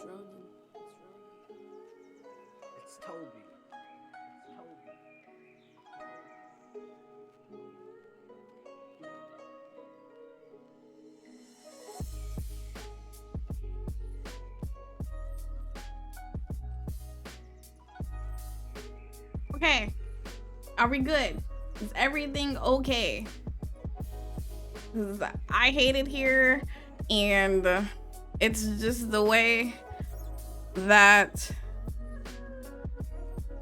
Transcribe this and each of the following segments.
Ronan. It's Toby. It's Toby. Okay. Are we good? Is everything okay? 'Cause I hate it here, and it's just the way that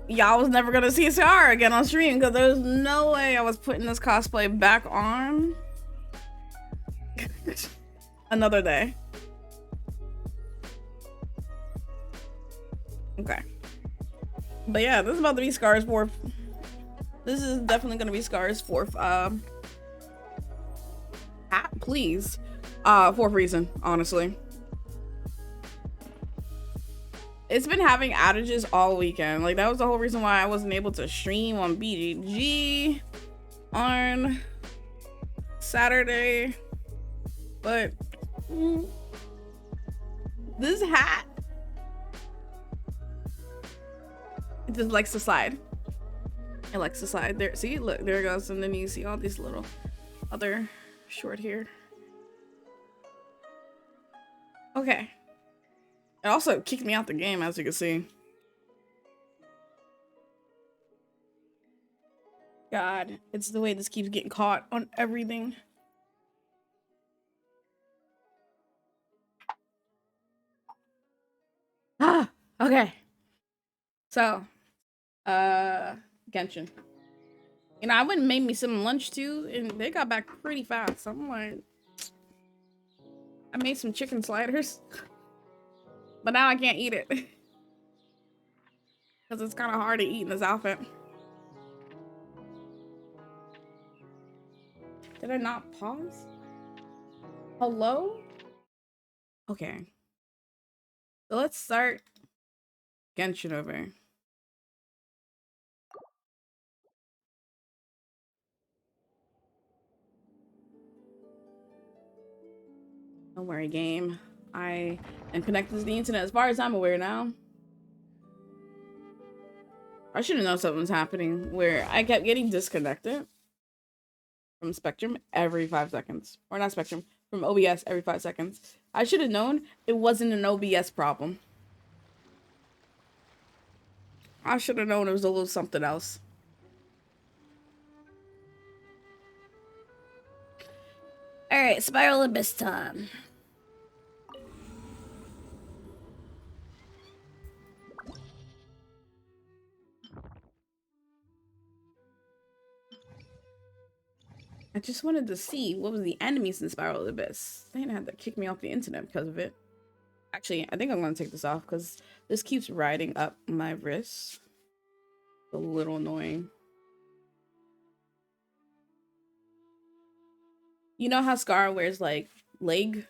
y'all was never gonna see Scar again on stream, because there's no way I was putting this cosplay back on another day. Okay. But yeah, this is about to be Scar's fourth. This is definitely gonna be Scar's fourth please. Fourth reason, honestly. It's been having outages all weekend. Like, that was the whole reason why I wasn't able to stream on BGG on Saturday. But this hat, it just likes to slide. It likes to slide. There, see, look, there it goes. And then you see all these little other short here. Okay. It also kicked me out the game, as you can see. God, it's the way this keeps getting caught on everything. Okay. So, Genshin. You know, I went and made me some lunch too, and they got back pretty fast. I'm like, I made some chicken sliders, but now I can't eat it because it's kind of hard to eat in this outfit. Did I not pause? Hello? Okay. So let's start Genshin over. Don't worry, game. I am connected to the internet as far as I'm aware now. I should have known something was happening where I kept getting disconnected from Spectrum every 5 seconds. Or not Spectrum, from OBS every 5 seconds. I should have known it wasn't an OBS problem. I should have known it was a little something else. Alright, Spiral Abyss time. I just wanted to see what was the enemies in Spiral Abyss. They didn't have to kick me off the internet because of it. Actually, I think I'm gonna take this off because this keeps riding up my wrist. It's a little annoying. You know how Scar wears like leg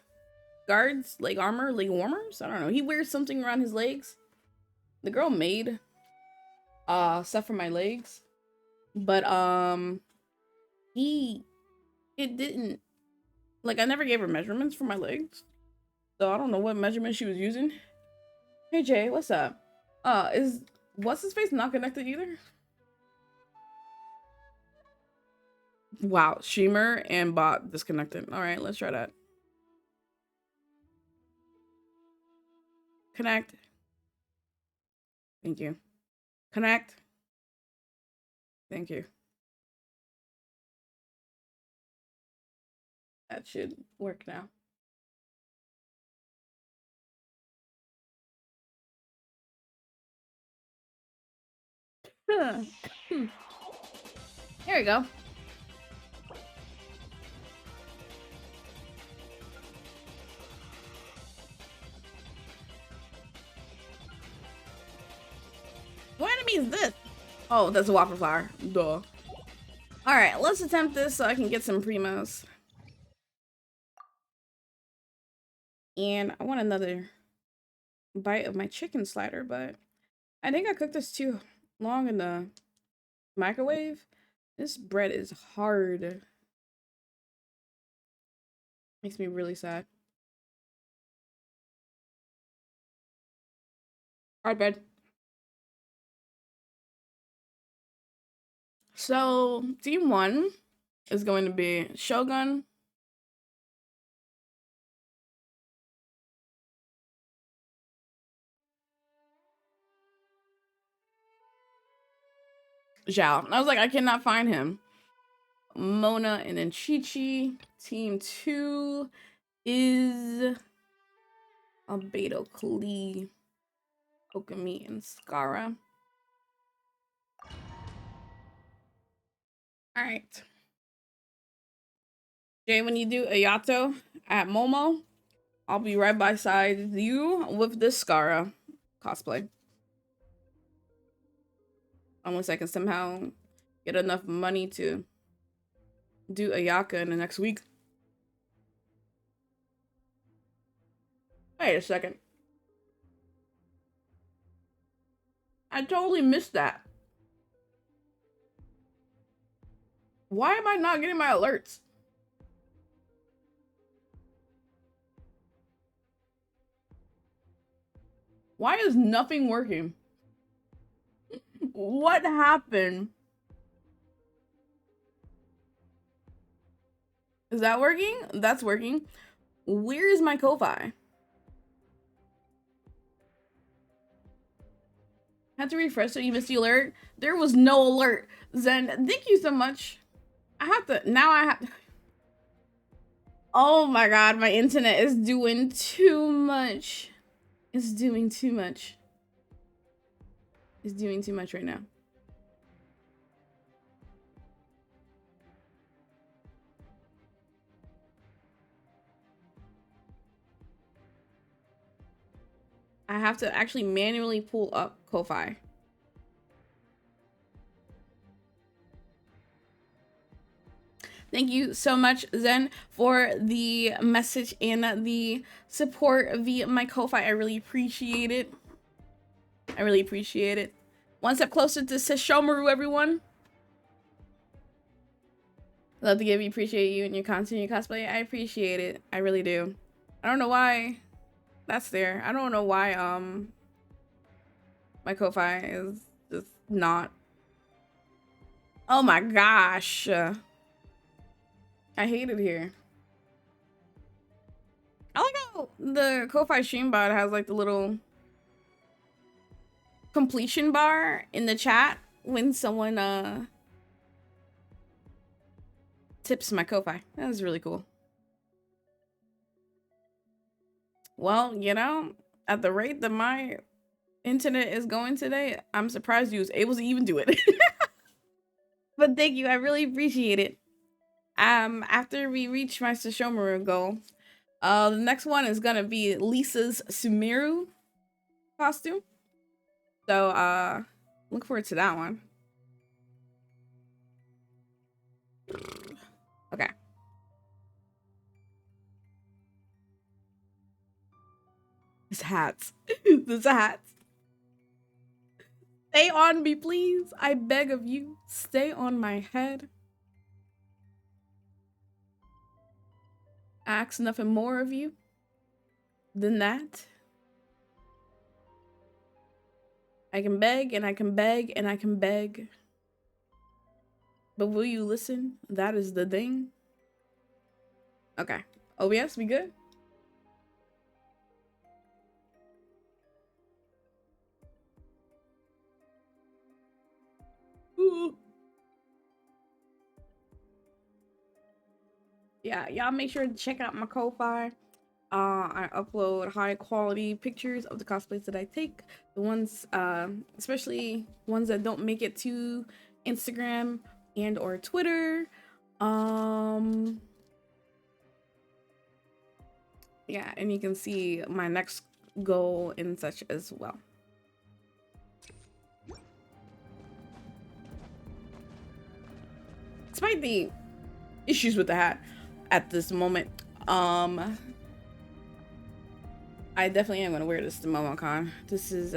guards, leg armor, leg warmers? I don't know. He wears something around his legs. The girl made stuff for my legs, but it didn't, like, I never gave her measurements for my legs, so I don't know what measurement she was using. Hey Jay, what's up? Is what's his face not connected either? Wow, streamer and bot disconnected. All right, let's try that. Connect. Thank you. Connect. Thank you. That should work now. There we go. What enemy is this? Oh, that's a Whopper Flower. Duh. Alright, let's attempt this so I can get some primos. And I want another bite of my chicken slider, but I think I cooked this too long in the microwave. This bread is hard. Makes me really sad. Alright, bed. So team 1 is going to be Shogun, Zhao. I was like, I cannot find him. Mona, and then Chi-Chi. Team 2 is Albedo, Klee, Okami, and Skara. Alright. Jay, when you do Ayato at Momo, I'll be right by side you with this Skara cosplay. Unless I can somehow get enough money to do Ayaka in the next week. Wait a second. I totally missed that. Why am I not getting my alerts? Why is nothing working? What happened? Is that working? That's working. Where is my Ko-Fi? Had to refresh so you missed the alert. There was no alert. Zen, thank you so much. I have to, now I have, oh my god, my internet is doing too much. It's doing too much. It's doing too much right now. I have to actually manually pull up Ko-Fi. Thank you so much, Zen, for the message and the support via my Ko-Fi. I really appreciate it. I really appreciate it. One step closer to Sesshomaru, everyone. Love to give you, appreciate you and your content, your cosplay. I appreciate it. I really do. I don't know why that's there. I don't know why my Ko-Fi is just not. Oh my gosh. I hate it here. I like how the Ko-Fi Streambot has like the little completion bar in the chat when someone tips my Ko-Fi. That was really cool. Well, you know, at the rate that my internet is going today, I'm surprised you was able to even do it. But thank you, I really appreciate it. After we reach my Sesshomaru goal, the next one is gonna be Lisa's Sumeru costume. So look forward to that one. Okay. This hats. This hats. Stay on me, please. I beg of you. Stay on my head. I ask nothing more of you than that. I can beg and I can beg and I can beg. But will you listen? That is the thing. Okay. OBS, we good? Ooh. Yeah, y'all make sure to check out my Ko-Fi. I upload high quality pictures of the cosplays that I take. The ones, especially ones that don't make it to Instagram and or Twitter. Yeah, and you can see my next goal and such as well. Despite the issues with the hat at this moment, I definitely am gonna wear this to MomoCon. This is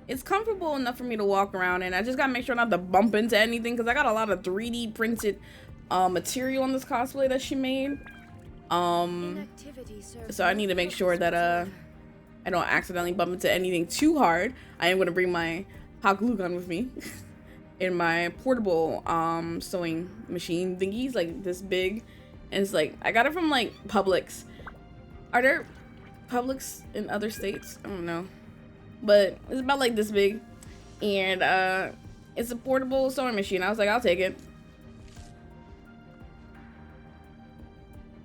it's comfortable enough for me to walk around, and I just gotta make sure not to bump into anything because I got a lot of 3D printed material on this cosplay that she made. So I need to make sure that I I don't accidentally bump into anything too hard. I am gonna bring my hot glue gun with me in my portable sewing machine thingies, like this big, and it's like I got it from like Publix. Are there Publix in other states? I don't know, but it's about like this big, and it's a portable sewing machine. I was like, I'll take it.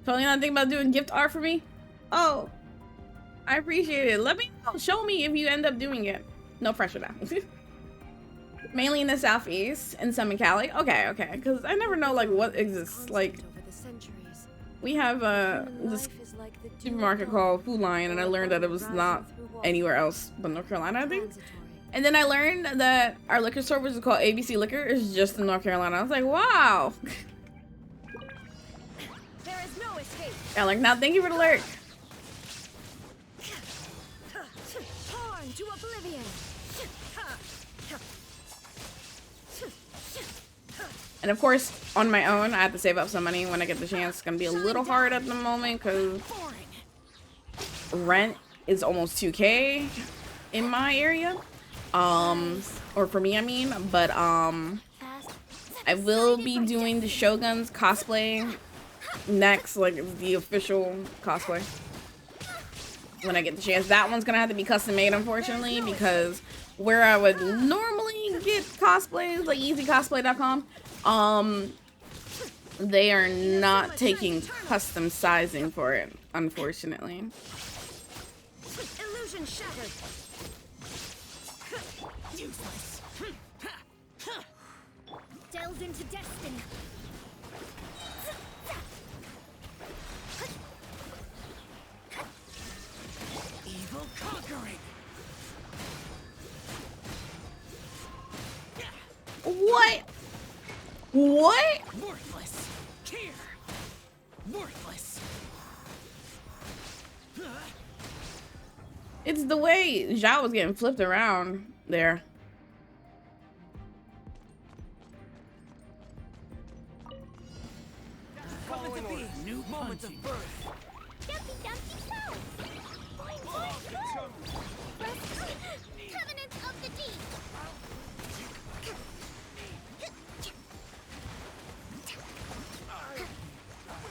Totally not thinking about doing gift art for me. Oh, I appreciate it. Let me know. Show me if you end up doing it. No pressure now. Mainly in the southeast and some in Cali. Okay, okay. Because I never know like what exists. Like we have this supermarket called Food Lion, and I learned that it was not anywhere else but North Carolina, I think. And then I learned that our liquor store, which is called ABC Liquor, is just in North Carolina. I was like, wow. There is no escape. Yeah, like now thank you for the lurk. Torn to oblivion. And of course, on my own, I have to save up some money when I get the chance. It's gonna be a little hard at the moment because rent is almost 2K in my area. Or for me, I mean, but I will be doing the Shogun's cosplay next, like the official cosplay, when I get the chance. That one's gonna have to be custom made, unfortunately, because where I would normally get cosplays, like easycosplay.com, they are not taking custom sizing for it, unfortunately. Illusion shattered. Useless. Delved into destiny. Evil conquering. What? What? Worthless. Here. Worthless. It's the way Zhao was getting flipped around there. Following order. New moments of birth. Dumpty dumpty go. Boing boing go. Covenant of the deep.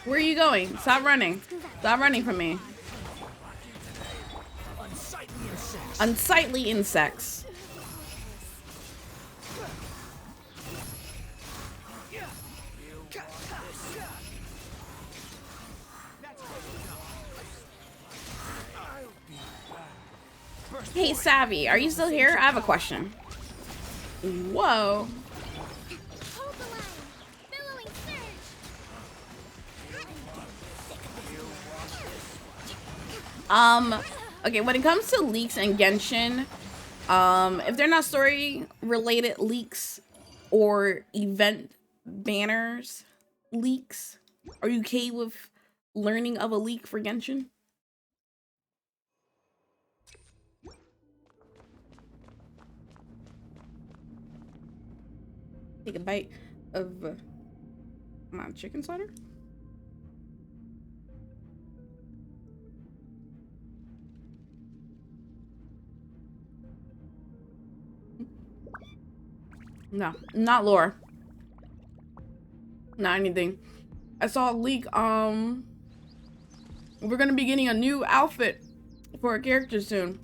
Where are you going? Stop running. Stop running from me. Unsightly insects. Unsightly insects. Hey, Savvy, are you still here? I have a question. Whoa. Hold the line. Billowing surge. Okay, when it comes to leaks and Genshin, if they're not story related leaks or event banners leaks, are you okay with learning of a leak for Genshin? Take a bite of my chicken cider. No, not lore. Not anything. I saw a leak. We're gonna be getting a new outfit for a character soon.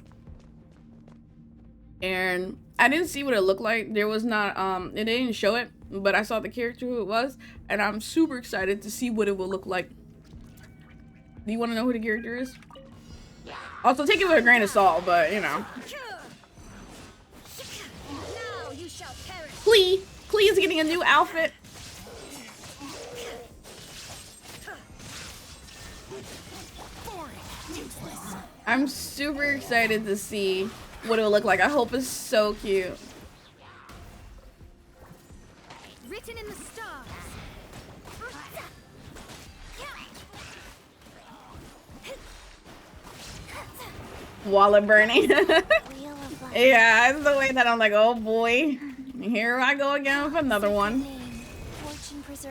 And I didn't see what it looked like. There was not, it didn't show it, but I saw the character who it was, and I'm super excited to see what it will look like. Do you want to know who the character is? Also, take it with a grain of salt, but you know. Now you shall perish. Klee is getting a new outfit. I'm super excited to see what it'll look like. I hope it's so cute. Written in the stars. Wallet burning. Yeah, it's the way that I'm like, oh boy. Here I go again with another one.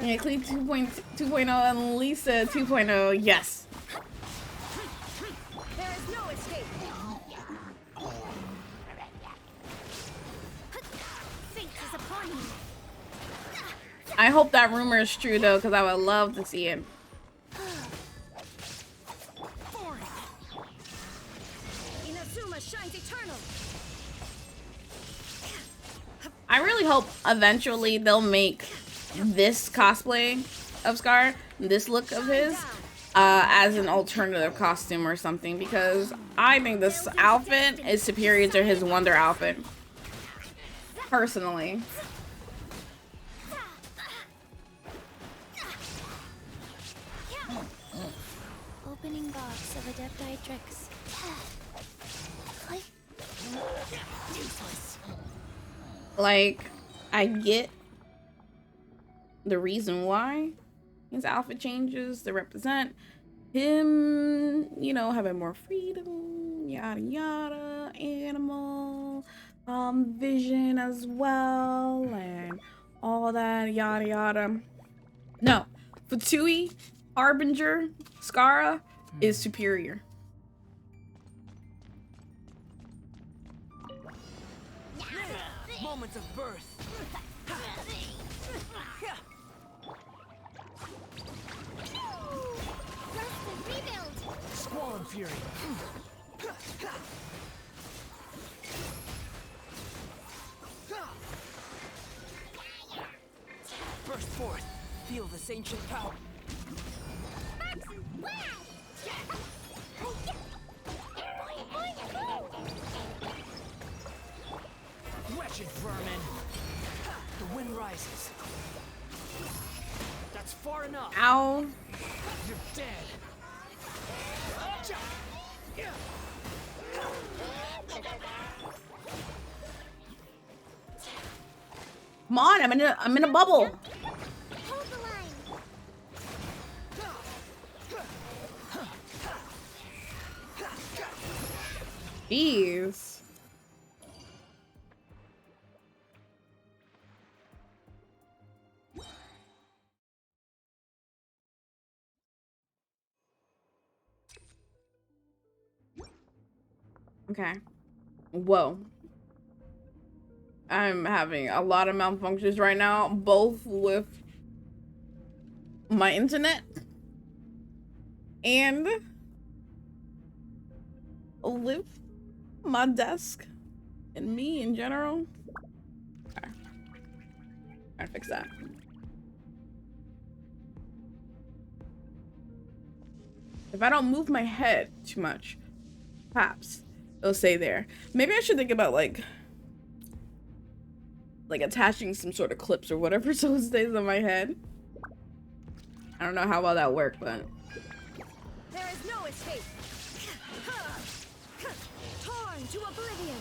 Yeah, Klee 2.0 and Lisa 2.0. Yes. There is no escape. I hope that rumor is true though, because I would love to see it. Inazuma shines eternal. I really hope eventually they'll make this cosplay of Scar, this look of his, as an alternative costume or something, because I think this outfit is superior to his Wonder outfit. Personally. Opening box of Adepti tricks. Useless. Like, I get the reason why his outfit changes to represent him, you know, having more freedom, yada yada, animal, vision as well, and all that yada yada. No, Fatui, Harbinger, Skara is superior. Moments of birth. Rest and rebuild. Squall and fury. Burst forth. Feel this ancient power. Wretched vermin. The wind rises. That's far enough. Ow. You're dead. Come on, I'm in a bubble. Hold the line. Jeez. Okay. Whoa. I'm having a lot of malfunctions right now, both with my internet and with my desk and me in general. Okay. Gotta fix that. If I don't move my head too much, perhaps it'll stay there. Maybe I should think about like attaching some sort of clips or whatever so it stays on my head. I don't know how well that worked, but There is no escape. Torn to oblivion.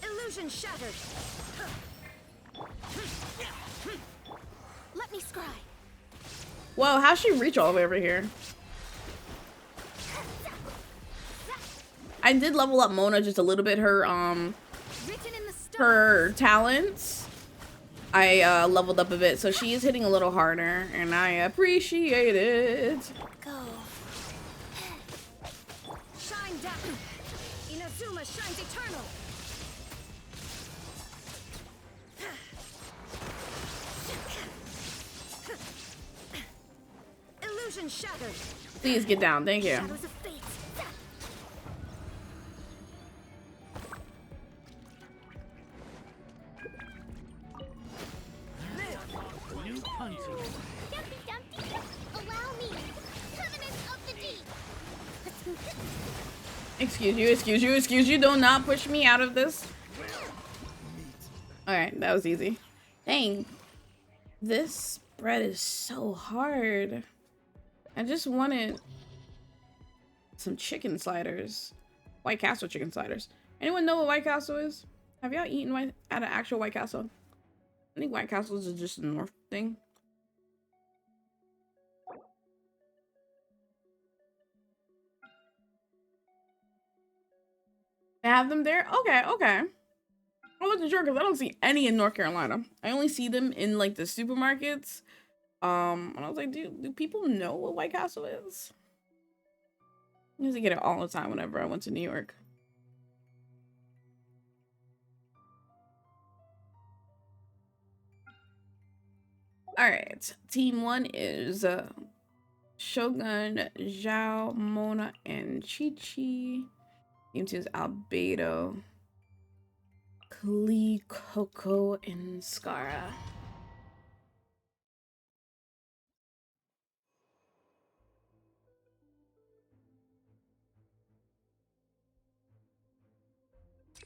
Illusion shattered. Let me scry. whoa, how'd she reach all the way over here? I did level up Mona just a little bit. Her Written in the stone. her talents I leveled up a bit, so she is hitting a little harder, and I appreciate it. Go. Shine down. Inazuma shines eternal. Illusion shattered. Please get down, thank you. Shadows of fate. New hunting. Dumpty Dumpty, allow me. Covenant of the deep. Excuse you, do not push me out of this. Alright, that was easy. Dang. This bread is so hard. I just wanted some chicken sliders. White Castle chicken sliders. Anyone know what White Castle is? Have y'all eaten at an actual White Castle? I think White Castles is just a North thing. They have them there? Okay, okay. I wasn't sure because I don't see any in North Carolina. I only see them in like the supermarkets. And I was like, do people know what White Castle is? I used to get it all the time whenever I went to New York. All right. Team 1 is Shogun, Zhao, Mona, and Chi-Chi. Team 2 is Albedo, Klee, Coco, and Skara.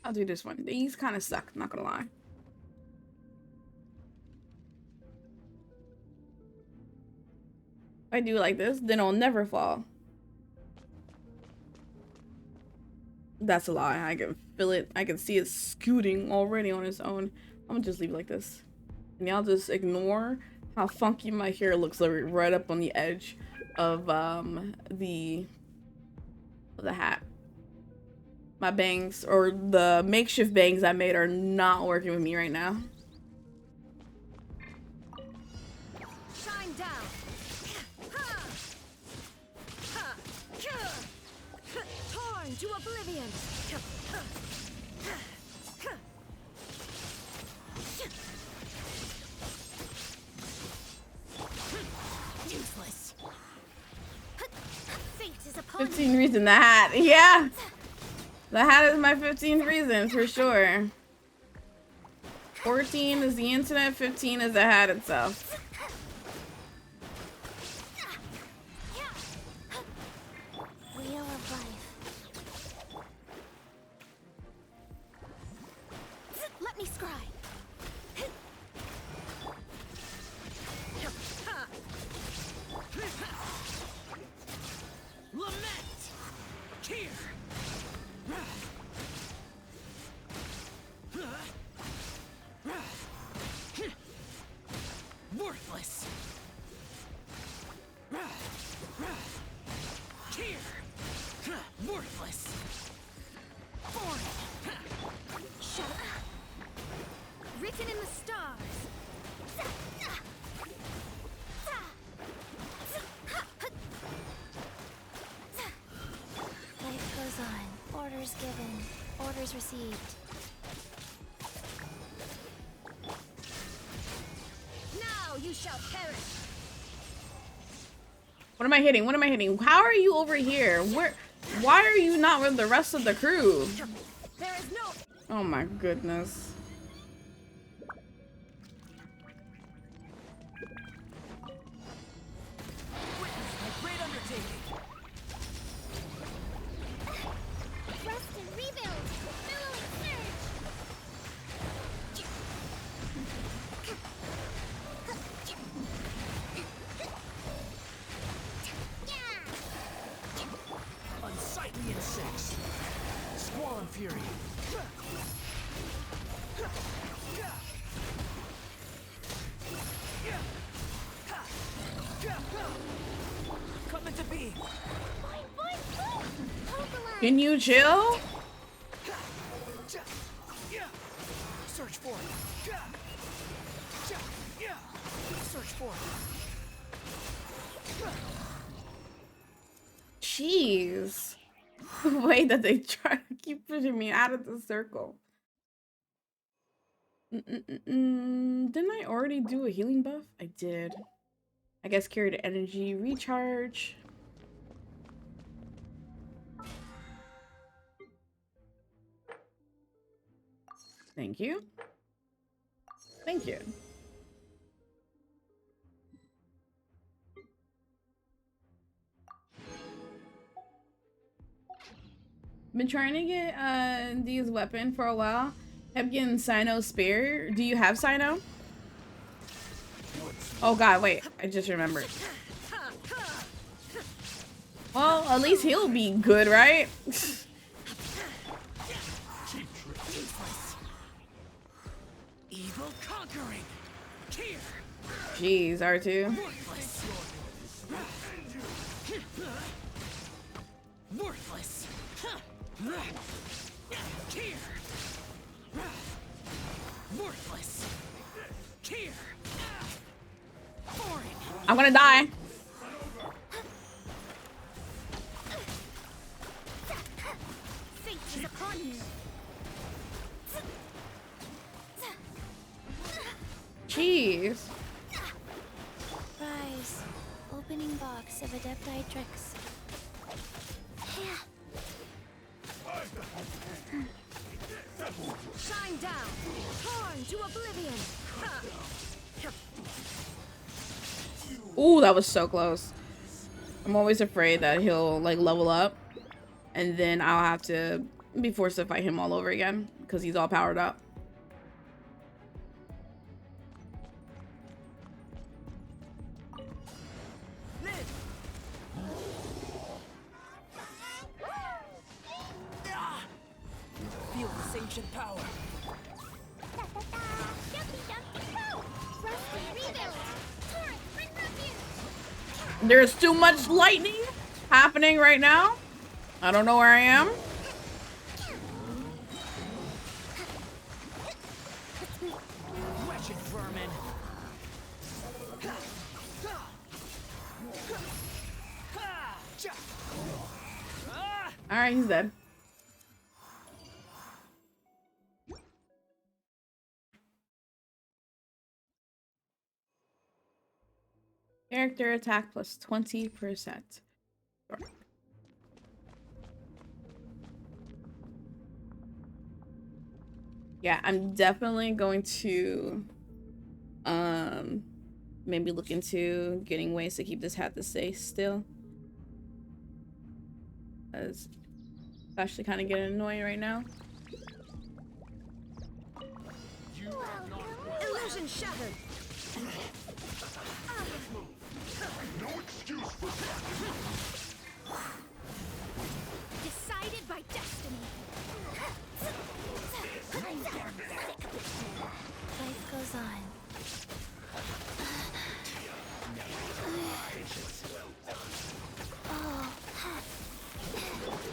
I'll do this one. These kind of suck, not gonna lie. If I do like this, then I'll never fall. That's a lie. I can feel it. I can see it scooting already on its own. I'm gonna just leave it like this. And y'all just ignore how funky my hair looks like right up on the edge of the hat. My bangs, or the makeshift bangs I made, are not working with me right now. Shine down. Torn to oblivion. Useless. Fate is upon 15 reason the hat. Yeah. The hat is my 15th reason for sure. 14 is the internet, 15 is the hat itself. Wheel of life. Let me scry. Lament! Here! Worthless! Here! Worthless! Boring! Shut up. Written in the stars. Life goes on. Orders given. Orders received. Now you shall perish. What am I hitting? What am I hitting? How are you over here? Why are you not with the rest of the crew? There is no. Oh my goodness. Witness my great undertaking! Rest and rebuild. Billowing surge. Unsightly insects! Squall and fury! Coming to be! Can you chill? Search for it! Search for it! Jeez. The way that they try to keep pushing me out of the circle. Didn't I already do a healing buff? I did. I guess carried energy recharge. Thank you. Thank you. Been trying to get Dee's weapon for a while. Kept getting Sino spear. Do you have Sino? Oh god, wait. I just remembered. Well, at least he'll be good, right? Evil conquering! Here! Jeez, R2. Worthless! Worthless! Here! Worthless! Here! Boring! I'm gonna die. Fate is upon you. Jeez. tricks of Adepti-Trix. Shine down! Torn to oblivion! Ha! Ooh, that was so close. I'm always afraid that he'll like level up and then I'll have to be forced to fight him all over again because he's all powered up. Feel this ancient power. Jumpy, jumpy, go! Rusty, rebuild! Torrent, bring refuge! There's too much lightning happening right now. I don't know where I am. Wretched vermin. All right, he's dead. Character attack plus 20%. Sure. Yeah, I'm definitely going to maybe look into getting ways to keep this hat to stay still. As it's actually kind of getting annoying right now. Illusion shattered! Decided by destiny. Life goes on.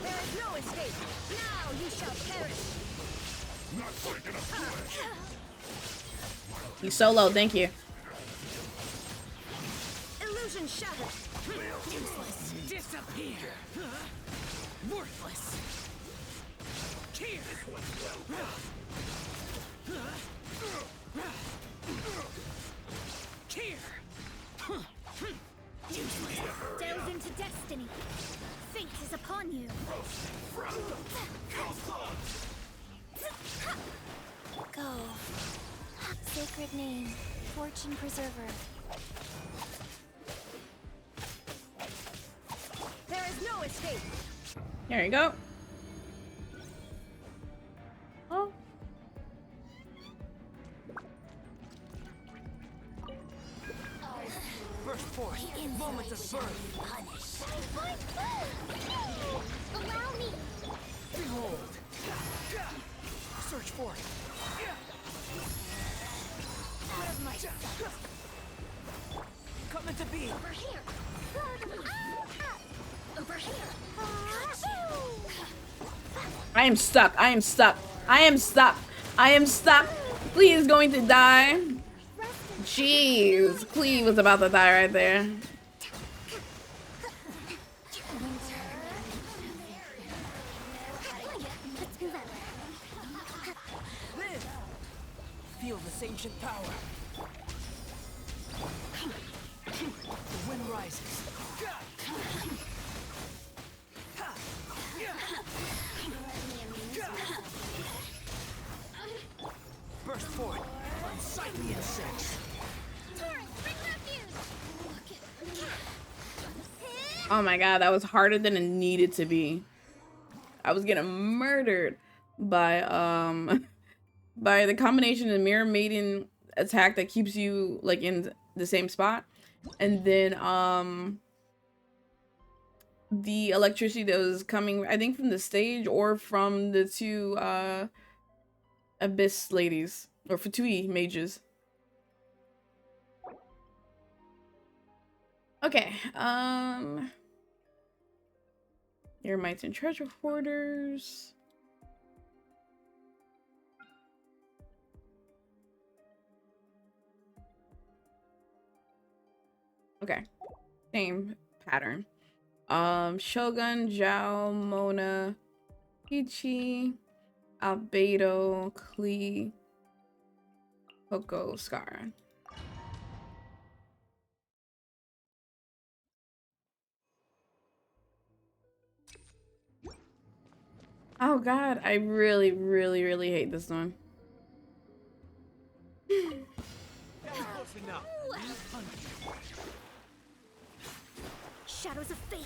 There is no escape! Now you shall perish! He's so low, thank you. Illusion shattered! Useless. Disappear. Worthless. Here. Here. Delve into destiny. Fate is upon you. Go. Sacred name. Fortune preserver. There is no escape! There you go. Oh. Burst forth. Moments of birth. Allow me. Behold. Search for it. Out of my sight. Come into being. Over here. Over here. I am stuck. I am stuck. I am stuck. I am stuck. Cleve is going to die. Jeez. Cleve was about to die right there. Live. Feel this ancient power. The wind rises. Burst forth. Unsightly insects. Torrent, bring refuge. Oh my god, that was harder than it needed to be. I was getting murdered by by the combination of mirror maiden attack that keeps you like in the same spot, and then the electricity that was coming, I think, from the stage or from the two abyss ladies or Fatui mages. Okay, your mites and treasure hoarders. Okay, same pattern. Shogun, Zhao, Mona, Ichi, Albedo, Klee, Coco, Scar. Oh god, I really, really, really hate this one. Close enough. Shadows of fate.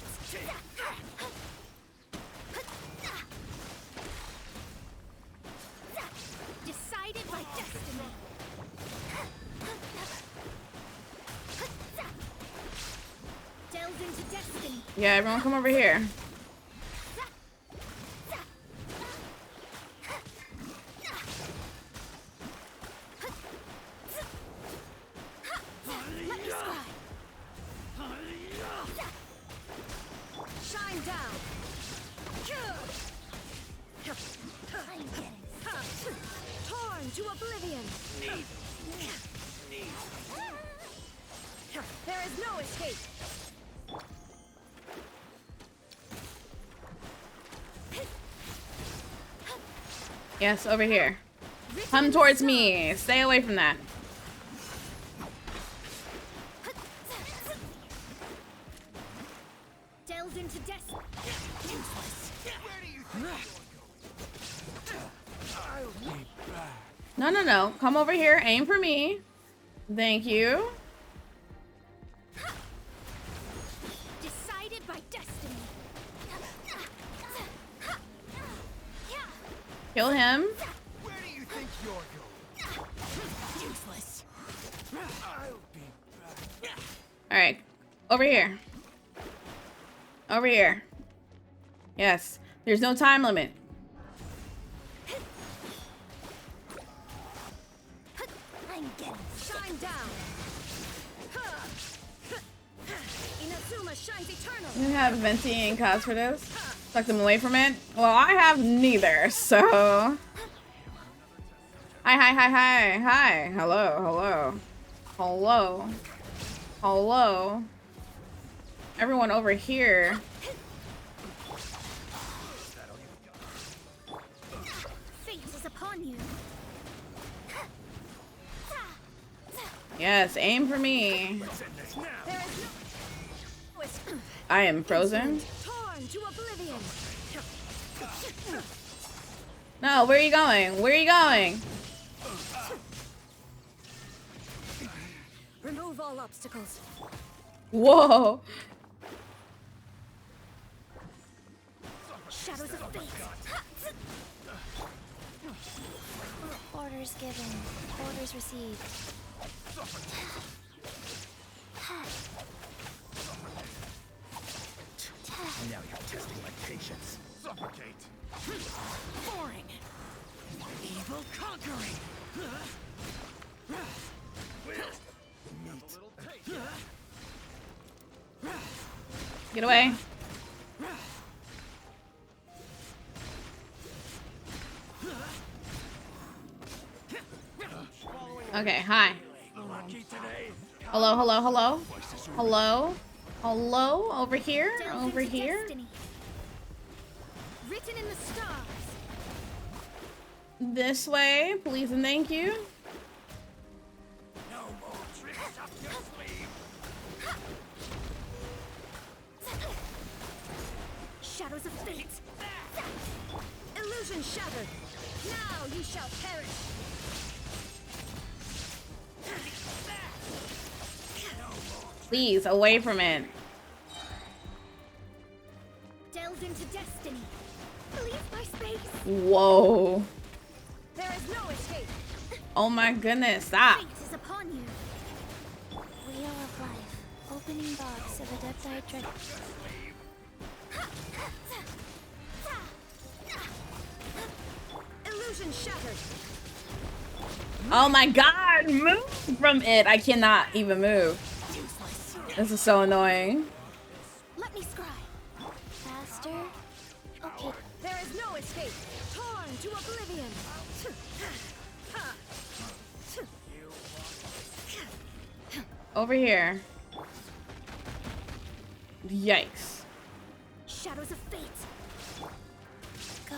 Decided by destiny. Delved into destiny. Yeah, everyone come over here. Let me scribe. Shine down. I'm getting Torn to oblivion. There is no escape. Yes, over here. Come towards me. Stay away from that. delved into destiny. Where do you think you're going? I'll be back. No, no, no. Come over here. Aim for me. Thank you. Decided by destiny. Kill him. Where do you think you're going? Useless. I'll be back. All right. Over here. Over here. Yes. There's no time limit. I'm getting Shine down. Inazuma shines eternal. You have venti and cause for this? Suck them away from it? Well, I have neither, so... Hi, hi, hi, hi, hi. Hello, hello. Hello. Hello. Everyone over here. fate is upon you. Yes, aim for me. Let's end this now. There is no escape. I am frozen. Torn to oblivion. No, where are you going? Where are you going? Remove all obstacles. Whoa. Shadows of fate. Orders given. Orders received. Now you're testing my patience. Suffocate. Boring. Evil conquering. Get away. Okay, hi. Lucky today. Hello, hello, hello. Hello. Hello, over here, Delved over into here. destiny. Written in the stars. This way, please and thank you. No more tricks up your sleeve. Shadows of fate. Illusion shattered. Now you shall perish. Please, away from it. Delved into destiny. Leave my space. Whoa. There is no escape. Oh my goodness, stop. Fate is upon you. Wheel of life. Opening box of Adepti Dread. Illusion shattered. Oh my god, move from it. I cannot even move. Useless. This is so annoying. Let me scry. Faster. Okay. There is no escape. Torn to oblivion. Over here. Yikes. Shadows of fate. Go.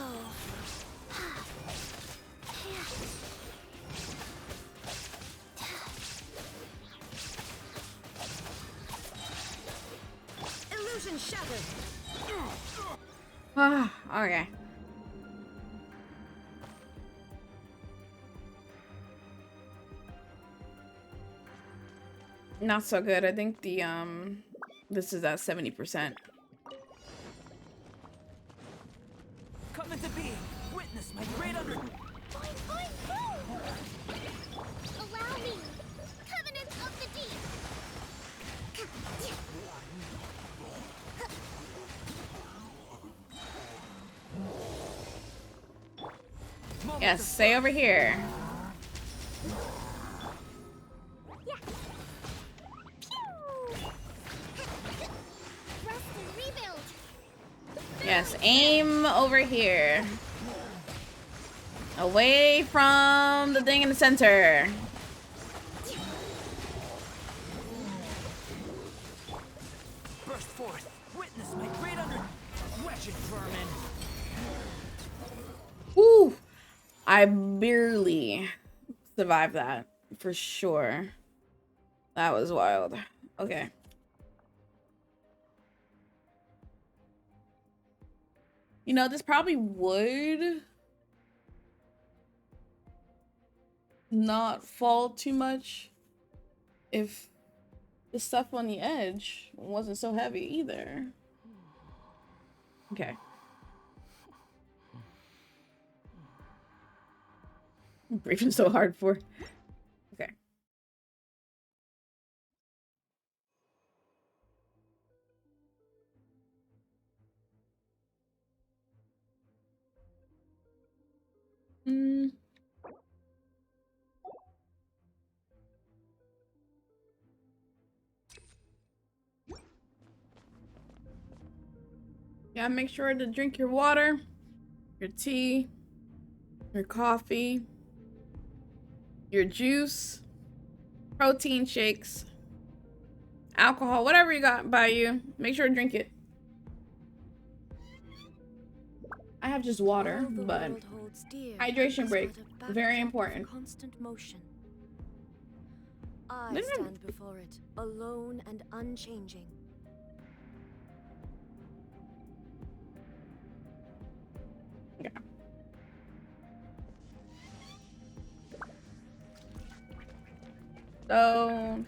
Illusion shattered. Ah, okay. Not so good. I think the this is at 70%. Come into being. Witness my great under. Boing, boing, boom! Allow me! Covenant of the Deep! Yes, stay over here. Yeah. Pew! Rest and rebuild! Yes, aim over here. Away from the thing in the center. Burst forth. Witness my great under. Wretched vermin. Woo! I barely survived that, for sure. That was wild. Okay. You know, this probably would not fall too much if the stuff on the edge wasn't so heavy either. Okay. I'm breathing so hard for. Okay. Yeah, make sure to drink your water, your tea, your coffee, your juice, protein shakes, alcohol, whatever you got by you. Make sure to drink it. I have just water, All the but world holds dear hydration is break, but a very backdrop of important. Constant motion. I No, no. stand before it, alone and unchanging. Yeah. So,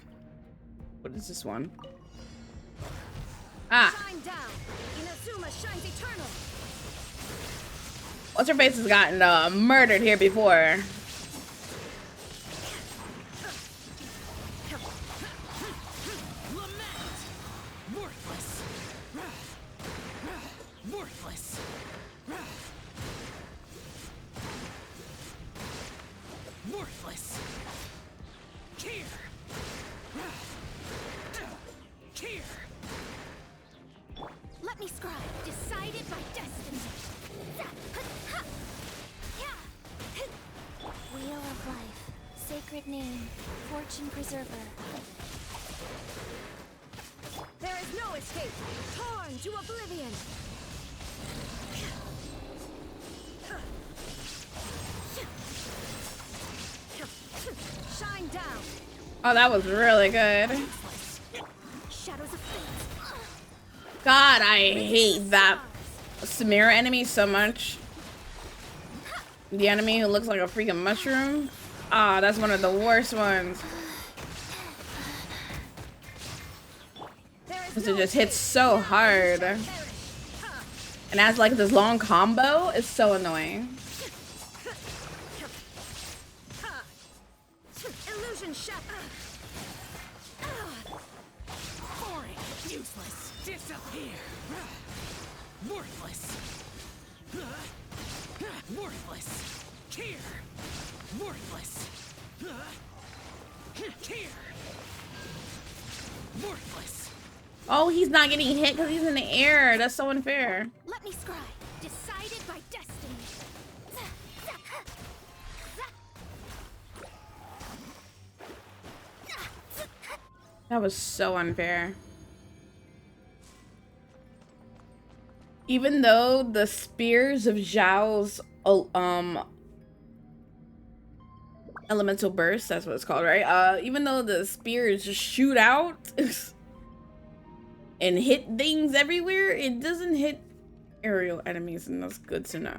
what is this one? Ah, Shine down! Inazuma shines eternal! what's her face has gotten murdered here before. Lament. Worthless. Worthless. Worthless. Here. Here. Let me scribe. Decided by destiny. Wheel of life. Sacred name. Fortune preserver. There is no escape! Torn to oblivion! Shine down! Oh, that was really good. Shadows of fate. God, I hate that Samira enemy so much. The enemy who looks like a freaking mushroom. Ah, that's one of the worst ones. Because it just hits so hard. And has like this long combo. It's so annoying. Illusion shatter! Boring. Useless. Disappear. Worthless. Worthless. Here. Worthless. Here. Worthless. Oh, he's not getting hit because he's in the air. That's so unfair. Let me scribe. Decided by destiny. That was so unfair. Even though the spears of Zhao's elemental burst, that's what it's called, right? Even though the spears just shoot out and hit things everywhere, it doesn't hit aerial enemies, and that's good to know.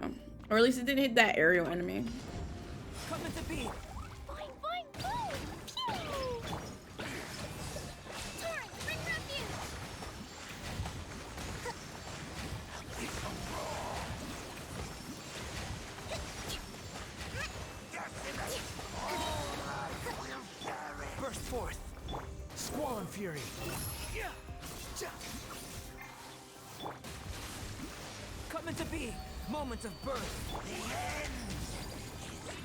Or at least it didn't hit that aerial enemy. Come into being. Boing, boing, boom. Pew. forth. Squall and fury. Coming to be. Moments of birth.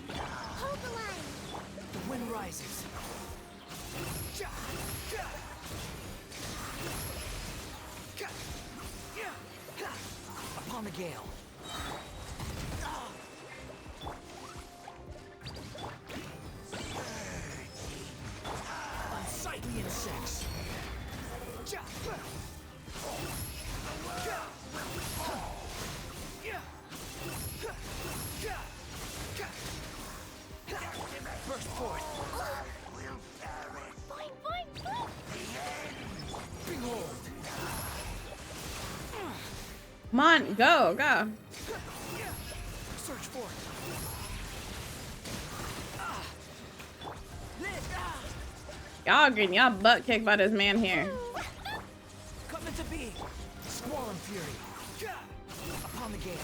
Hold the line. The wind rises. Upon the gale. Unsightly insects. Burst forth. Boing, boing, boing. Behold. Come on, go, go. Search forth. Y'all getting y'all butt kicked by this man here. Coming to be. Squall and fury. Upon the gale.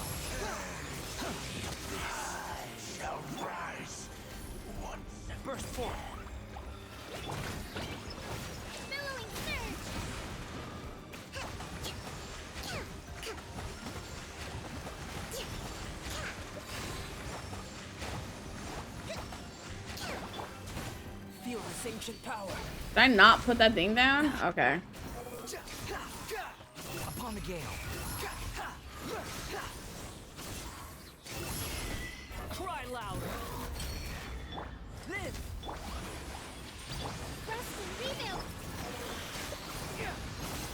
Burst forth. Billowing surge. Feel this ancient power. Did I not put that thing down? Okay. Upon the gale. Cry louder. Live. Rest and rebuild.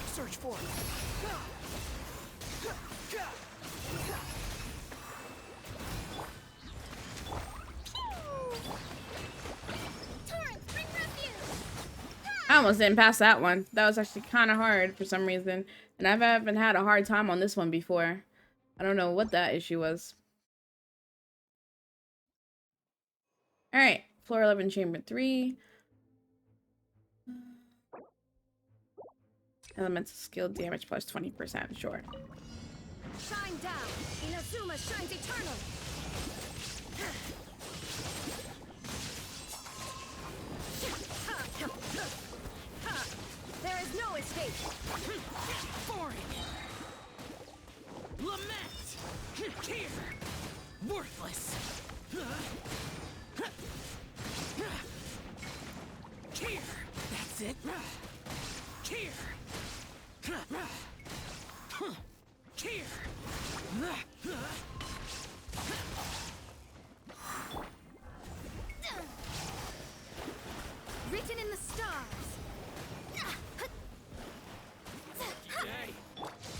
Search for it. Torrent, bring refuge. I almost didn't pass that one. That was actually kind of hard for some reason. And I haven't had a hard time on this one before. I don't know what that issue was. Alright. Floor 11, Chamber 3. Elemental skill damage plus 20%. Sure. Shine down. Inazuma shines eternal. There is no escape. Boring. Lament. Here. Worthless. Here. That's it. Here. Here. Written in the stars.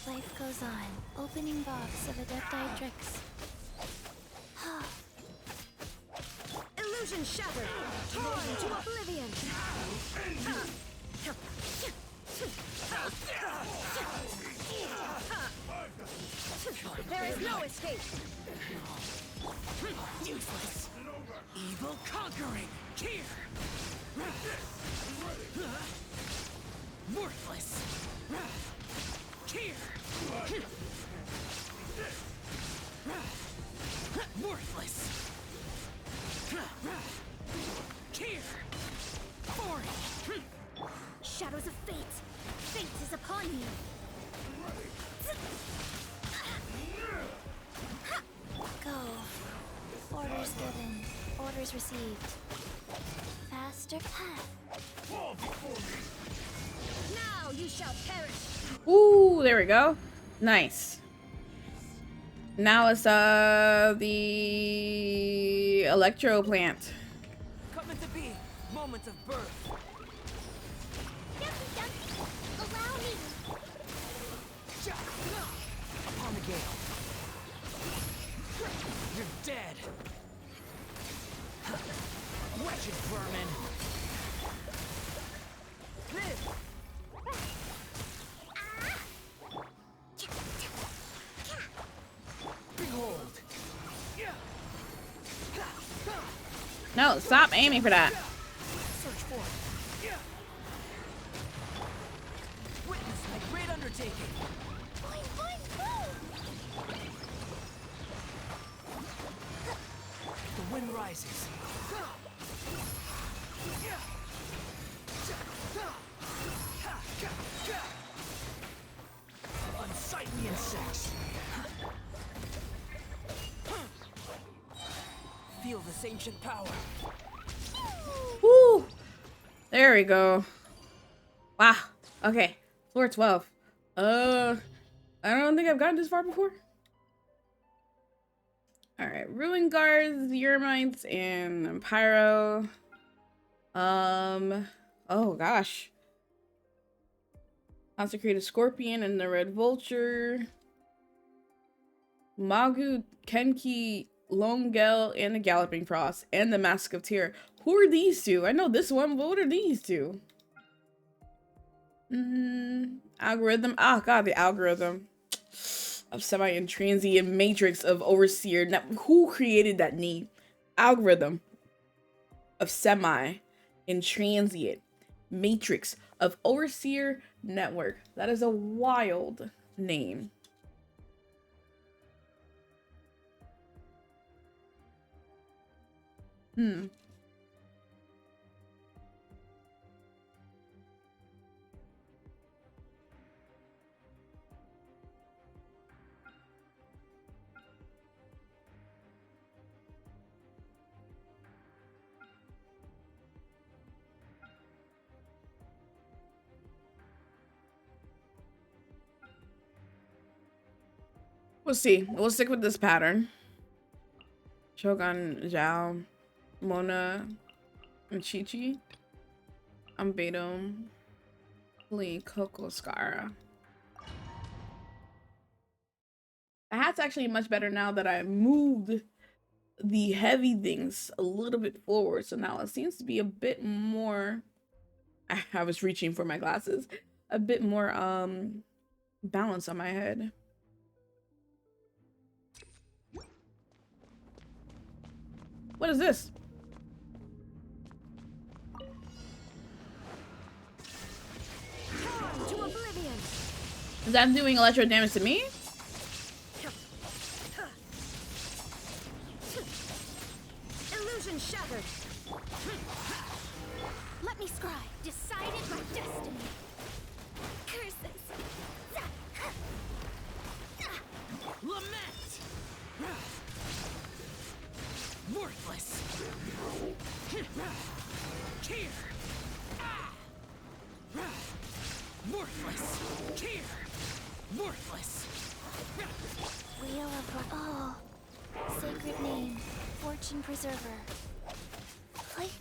Life goes on. Opening box of Adepti Tricks. Illusion shattered. Torn to oblivion. There is no escape. Useless. Evil conquering. Here. Worthless. Here. Worthless. Here. Boring. Shadows of fate. Fate is upon you. Go. Orders given. Orders received. Faster path. Now you shall perish. Ooh, there we go. Nice. Now it's the electro plant. Coming to be. Moments of birth. Dumpy, dumpy. Allow me. Upon the gale. You're dead. Wretched vermin. Live. Behold. No, stop aiming for that. Search for it. Witness my great undertaking. Boing, boing, boing. The wind rises. this ancient power. Woo! There we go. Wow. Okay. Floor 12. I don't think I've gotten this far before. Alright. Ruin guards, Euramites, and Pyro. Oh gosh. Consecrated Scorpion and the Red Vulture. Magu, Kenki, Longel, and the Galloping Frost, and the Mask of Tyr. Who are these two? I know this one, but what are these two? Algorithm. Oh god, the algorithm of semi-intransient matrix of overseer. Now, who created that name? Algorithm of semi-intransient matrix of overseer network. That is a wild name. We'll see. We'll stick with this pattern. Shogun, Zhao, Mona, and Chi-Chi. Ambedo, Lee, Coco, Scara. The hat's actually much better now that I moved the heavy things a little bit forward. So now it seems to be a bit more... I was reaching for my glasses. A bit more balance on my head. What is this? To oblivion. Is that doing electro damage to me? Illusion shattered. Let me scry. Decided my destiny. Curses. Lament! Worthless! Tear! Worthless! Tear! Worthless! Wheel of oh, sacred name, fortune preserver. Like,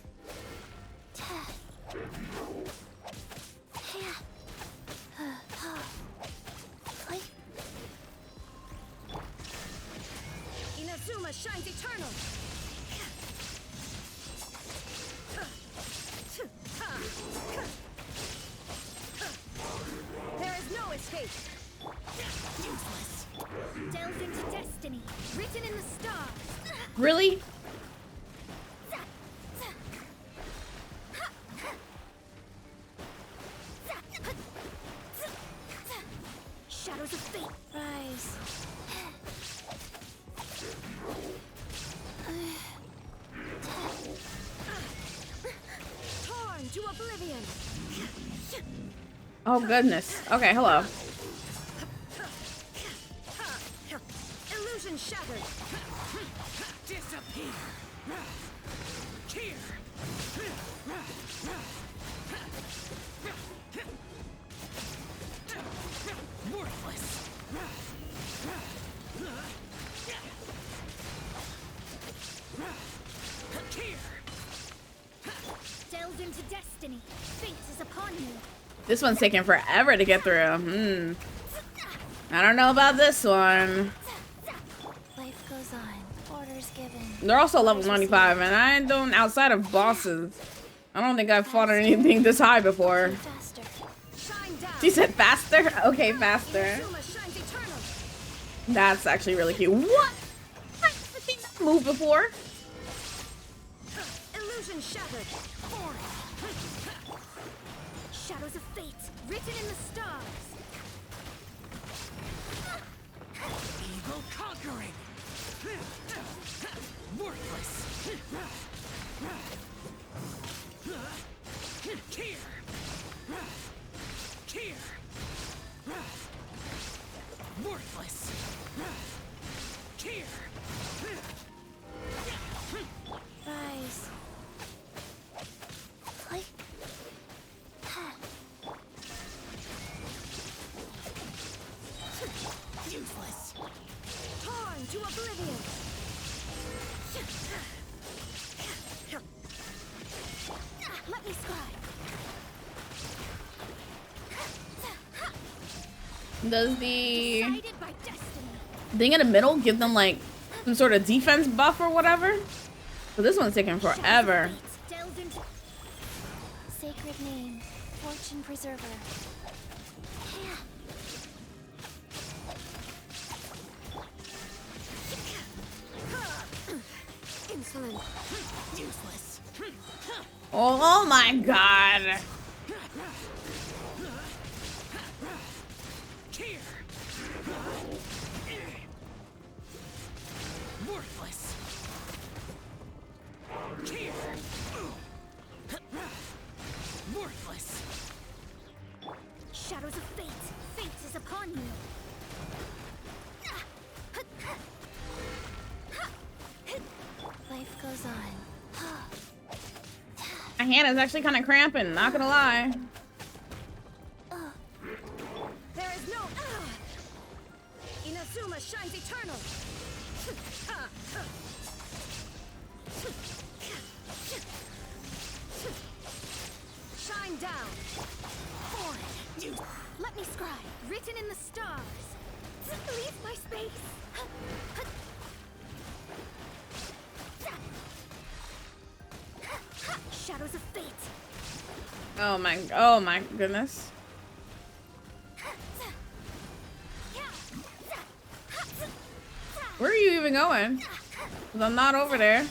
Inazuma shines eternal. There is no escape. useless. Delved into destiny, written in the stars. Really? Shadows of fate rise. Torn to oblivion. Oh goodness. Okay, hello. Illusion shattered. Disappear! Tear! Worthless! Tear! Delved into destiny. Fate is upon you. This one's taking forever to get through. I don't know about this one. Life goes on. Orders given. They're also level 95, and I don't, outside of bosses, I don't think I've fought on anything this high before. Faster. Shine down. She said faster? Okay, faster. Inazuma shines eternal. That's actually really cute. What? I've seen that move before. Illusion shattered. Shadows of fate, written in the stars. Evil conquering! Worthless! Tear! Tear! Worthless! Tear! Does the Decided by destiny. thing in the middle give them like some sort of defense buff or whatever? So this one's taking forever. Delved into Sacred name, fortune preserver. insolent. Useless. Oh my god. Here. Worthless. Here. Worthless. Shadows of fate. Fate is upon you. Life goes on. My hand is actually kind of cramping, not gonna lie. There is no. Inazuma shines eternal. Shine down. Forward. You. Let me scribe. Written in the stars. Leave my space. Shadows of fate. Oh my goodness. Where are you even going? 'Cause I'm not over there.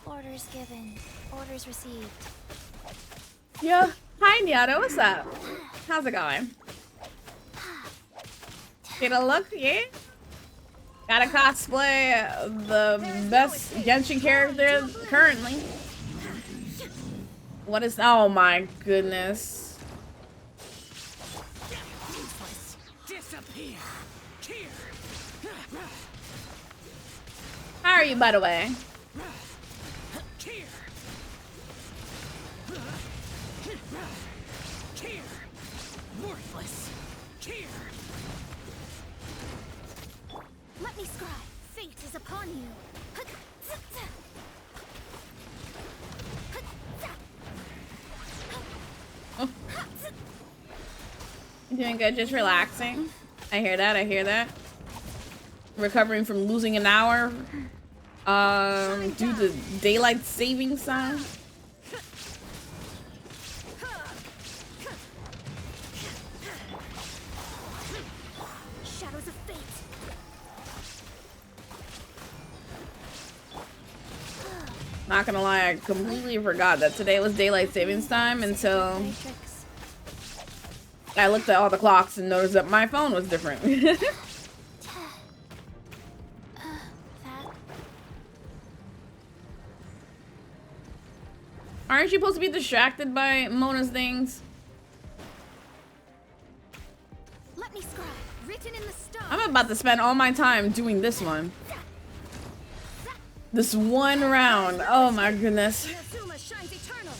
Orders given, orders received. Yeah. Hi, Nyata. What's up? How's it going? Get a look, yeah? Gotta cosplay the best Genshin character currently. What is... Oh my goodness. Useless. Disappear. Here. How are you, by the way? Here. Here. Worthless. Here. Let me scribe. Fate is upon you. You doing good? Just relaxing. I hear that. I hear that. Recovering from losing an hour due to daylight savings time. Shadows of fate. Not gonna lie, I completely forgot that today was daylight savings time until Matrix. I looked at all the clocks and noticed that my phone was different. That. Aren't you supposed to be distracted by Mona's things? Let me scribe. Written in the stars. I'm about to spend all my time doing this one. This one round. Oh my goodness. Inazuma shines eternal.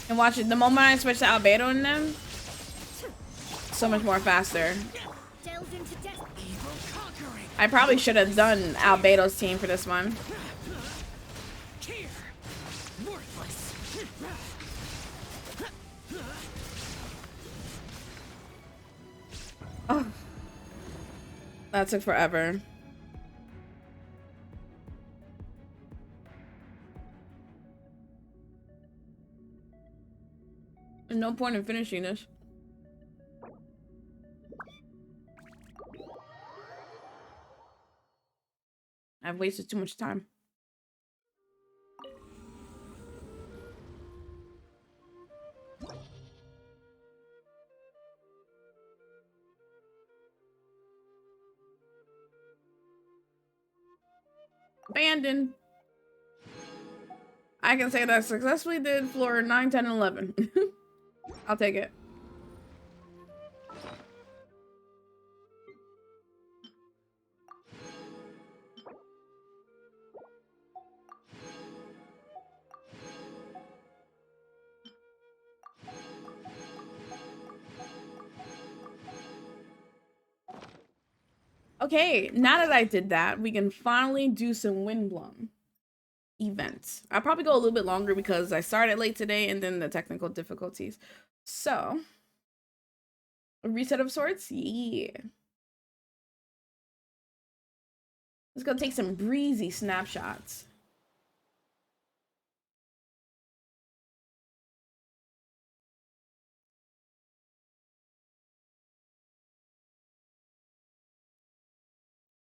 And watch it, the moment I switch to Albedo in them, so much more faster. Delved into death. Evil conquering. I probably should have done Albedo's team for this one. Here. Worthless. Oh. That took forever. There's no point in finishing this. I've wasted too much time. Abandoned. I can say that I successfully did floor 9, 10, and 11. I'll take it. Okay, now that I did that, we can finally do some Windblown events. I'll probably go a little bit longer because I started late today and then the technical difficulties. So, a reset of sorts? Yeah. Let's go take some breezy snapshots.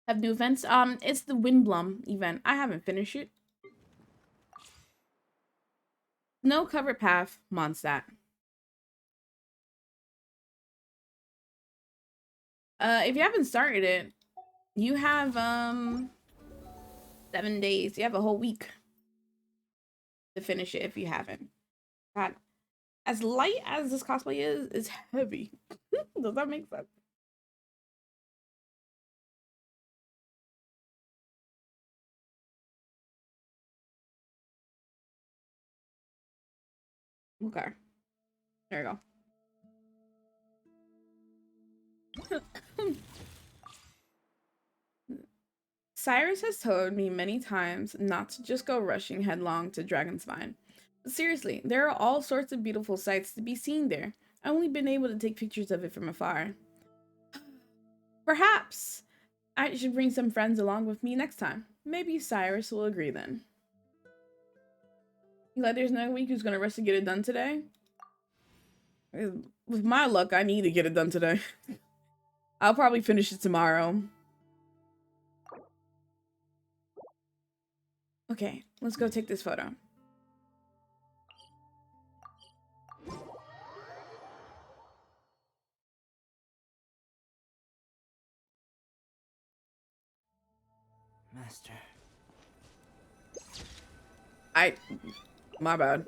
Have new events? It's the Windblum event. I haven't finished it. No covered path, Mondstadt. If you haven't started it, you have 7 days. You have a whole week to finish it if you haven't. God, as light as this cosplay is, it's heavy. Does that make sense? Okay. There you go. Cyrus has told me many times not to just go rushing headlong to Dragonspine. But seriously, there are all sorts of beautiful sights to be seen there. I've only been able to take pictures of it from afar. Perhaps I should bring some friends along with me next time. Maybe Cyrus will agree then. You like there's no week who's gonna rush to get it done today? With my luck, I need to get it done today. I'll probably finish it tomorrow. Okay, let's go take this photo. Master. My bad.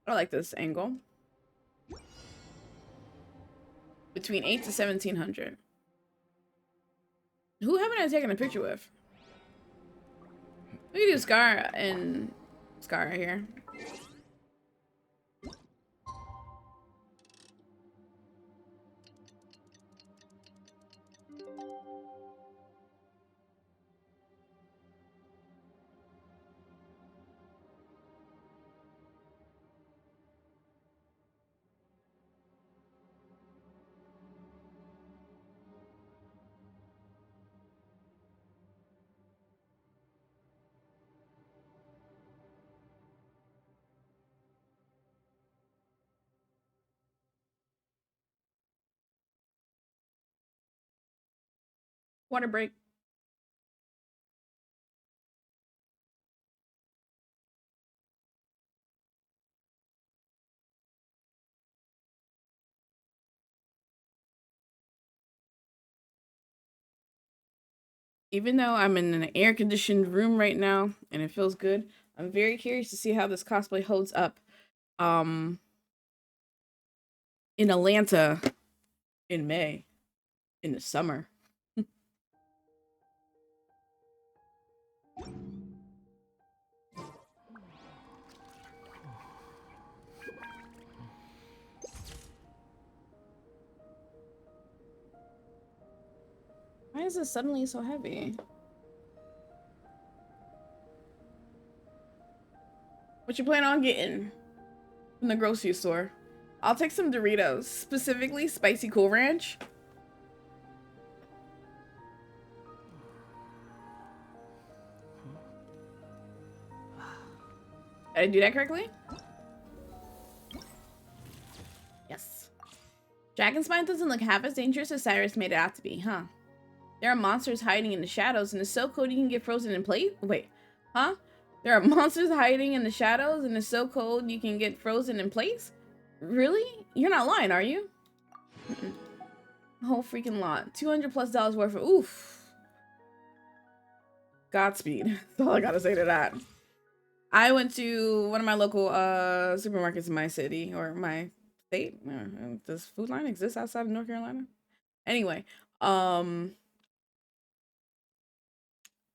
I like this angle. Between 8 to 1700. Who haven't I taken a picture with? We can do Scar and Scar right here. Water break. Even though I'm in an air-conditioned room right now and it feels good, I'm very curious to see how this cosplay holds up in Atlanta in May, in the summer. Why is this suddenly so heavy? What you plan on getting from the grocery store? I'll take some Doritos, specifically Spicy Cool Ranch. Did I do that correctly? Yes. Dragon's Spine doesn't look half as dangerous as Cyrus made it out to be, huh? There are monsters hiding in the shadows, and it's so cold you can get frozen in place? Wait, huh? There are monsters hiding in the shadows, and it's so cold you can get frozen in place? Really? You're not lying, are you? A whole freaking lot. $200+ worth of, oof. Godspeed. That's all I gotta say to that. I went to one of my local supermarkets in my city, or my state. Does Food Line exist outside of North Carolina? Anyway,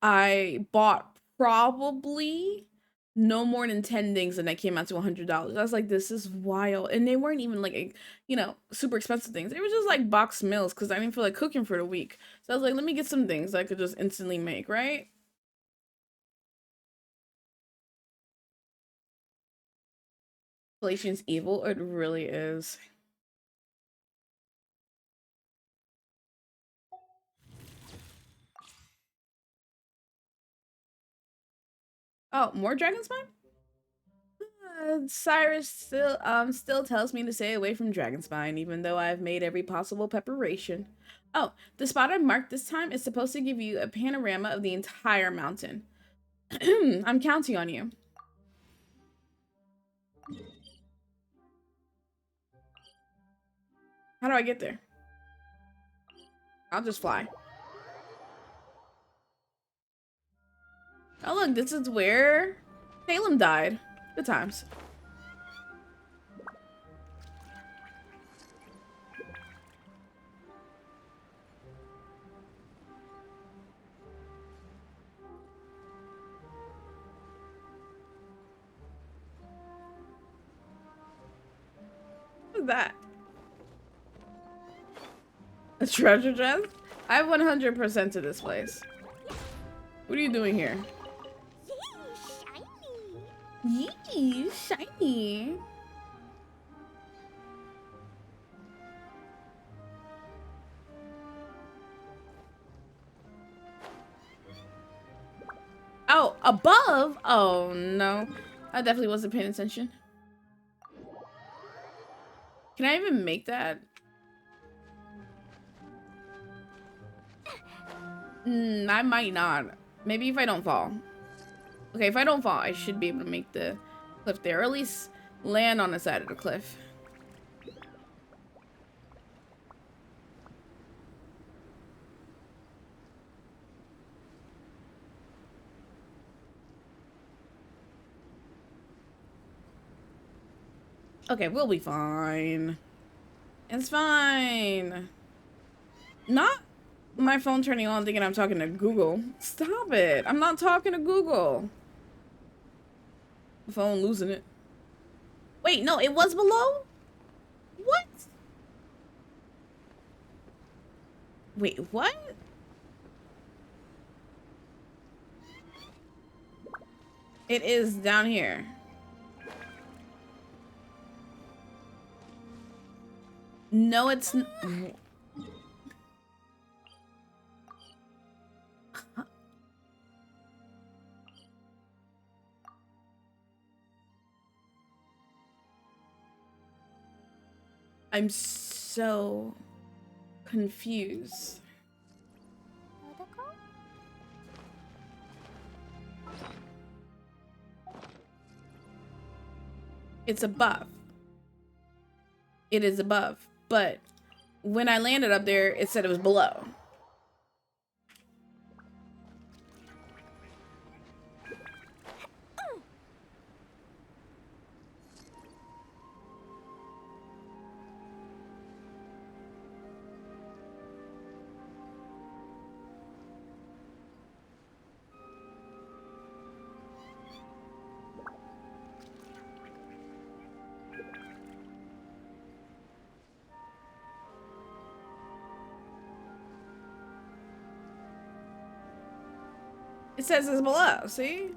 I bought probably no more than 10 things and that came out to $100. I was like, this is wild. And they weren't even like, you know, super expensive things. It was just like box meals because I didn't feel like cooking for the week. So I was like, let me get some things I could just instantly make, right? Galatians evil. It really is. Oh, more dragon spine? Cyrus still tells me to stay away from Dragonspine, even though I've made every possible preparation. Oh, the spot I marked this time is supposed to give you a panorama of the entire mountain. I'm counting on you. How do I get there? I'll just fly. Oh look, this is where Salem died. Good times. What's that? A treasure chest? I have 100% to this place. What are you doing here? Yay, shiny! Yee, shiny. Oh, above? Oh no. I definitely wasn't paying attention. Can I even make that? I might not. Maybe if I don't fall. Okay, if I don't fall, I should be able to make the cliff there, or at least land on the side of the cliff. Okay, we'll be fine. It's fine. Not my phone turning on thinking I'm talking to Google. Stop it. I'm not talking to Google. The phone losing it. Wait, no, it was below? What? Wait, what? It is down here. No, it's I'm so confused. It's above. It is above, but when I landed up there, it said it was below. It says it's below, see?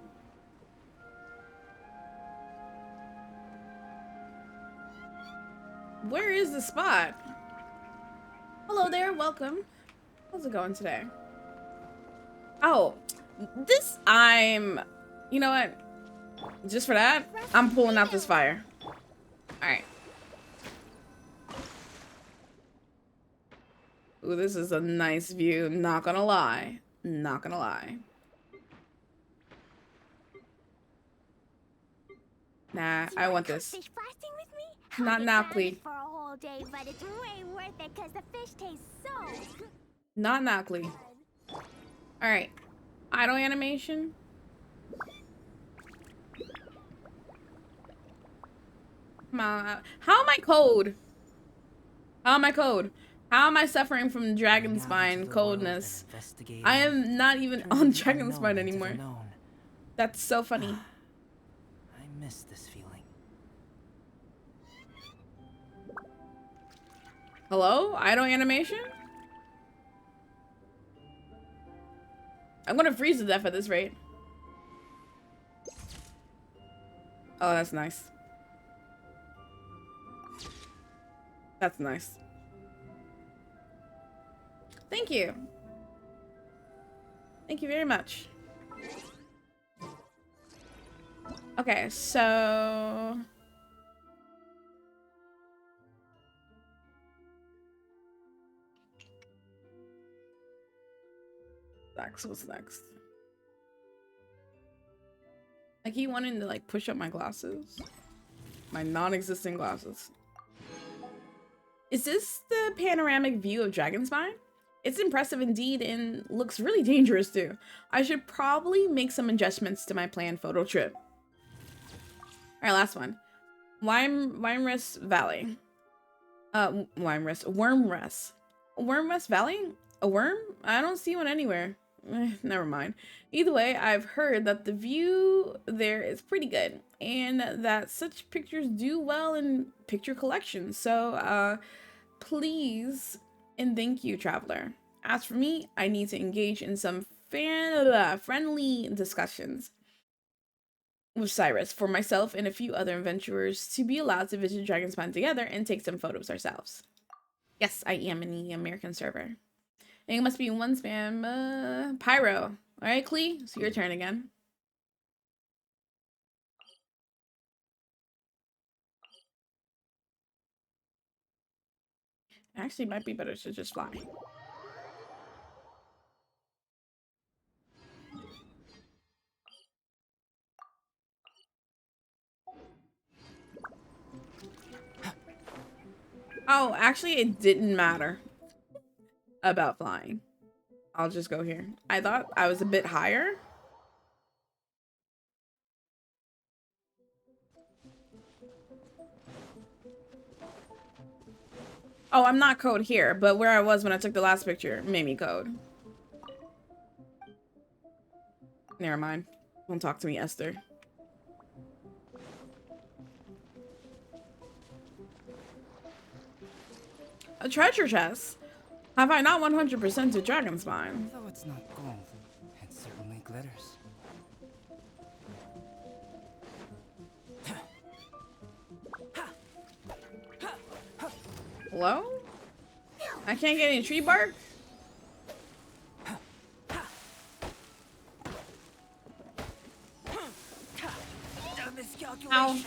Where is the spot? Hello there, welcome. How's it going today? Oh, you know what? Just for that, I'm pulling out this fire. All right. Ooh, this is a nice view, not gonna lie. Not gonna lie. Nah, I want this. Fish blasting with me? Not I'll now, get Clee. for a whole day, but it's way worth it because the fish tastes so good. Not Knockley. Alright. Idle animation. Come on. How am I cold? How am I cold? How am I suffering from dragon spine coldness? I am not even on dragon spine anymore. That's so funny. I miss this feeling. Hello? Idle animation? I'm gonna freeze to death at this rate. Oh, that's nice. That's nice. Thank you. Thank you very much. Okay, so... What's next? I keep wanting to like push up my glasses. My non-existent glasses. Is this the panoramic view of Dragonspine? It's impressive indeed and looks really dangerous too. I should probably make some adjustments to my planned photo trip. Alright, last one. Wyrmrest Valley. Wormrest. Wormrest Valley? A worm? I don't see one anywhere. Never mind. Either way, I've heard that the view there is pretty good and that such pictures do well in picture collections. So, please and thank you, traveler. As for me, I need to engage in some friendly discussions with Cyrus for myself and a few other adventurers to be allowed to visit Dragonspine together and take some photos ourselves. Yes, I am in the American server. It must be one spam, Pyro. All right, Klee, it's your turn again. Actually, it might be better to just fly. Oh, actually, it didn't matter about flying. I'll just go here. I thought I was a bit higher. Oh, I'm not code here, but where I was when I took the last picture made me code. Never mind. Don't talk to me, Esther. A treasure chest? Have I not 100% to Dragonspine? Though it's not gold, it certainly glitters. Hello? I can't get any tree bark? Ow.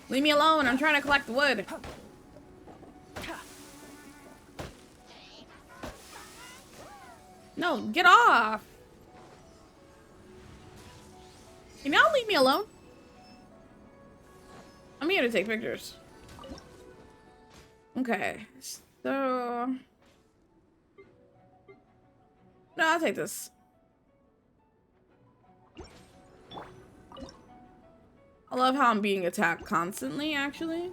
Leave me alone, I'm trying to collect wood. No, get off! Can y'all leave me alone? I'm here to take pictures. Okay, so... No, I'll take this. I love how I'm being attacked constantly, actually.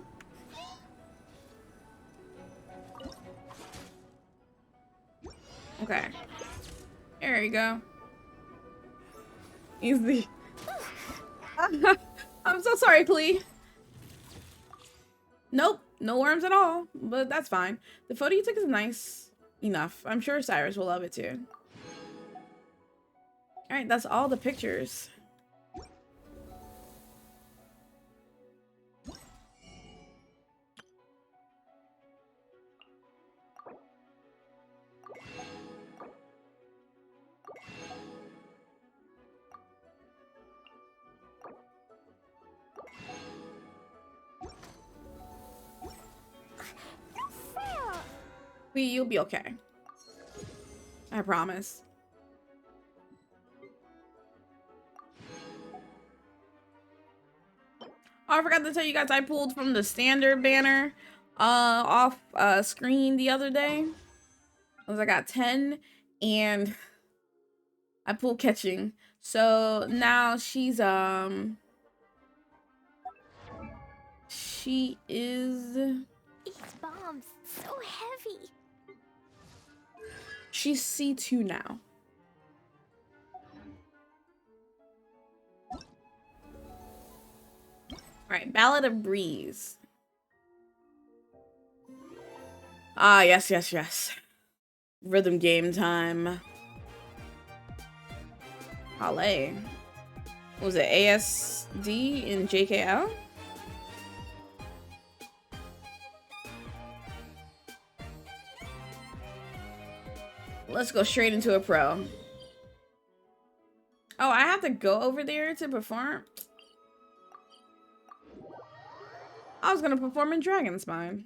Okay. There you go. Easy. I'm so sorry, Klee. Nope, no worms at all, but that's fine. The photo you took is nice enough. I'm sure Cyrus will love it too. Alright, that's all the pictures. You'll be okay. I promise. Oh, I forgot to tell you guys I pulled from the standard banner off screen the other day. I got 10 and I pulled catching. So now she is These bombs, so heavy. she's C2 now. Alright, Ballad of Breeze. Ah, yes, yes, yes. Rhythm game time. Hale. What was it? ASD in JKL? Let's go straight into a pro. Oh, I have to go over there to perform? I was gonna perform in Dragon's Mine.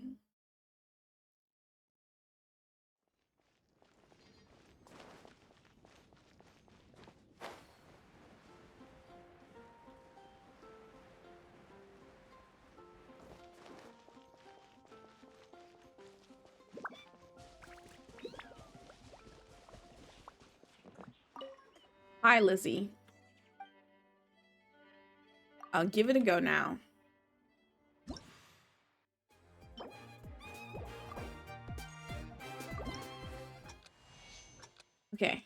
Hi, Lizzie. I'll give it a go now. Okay.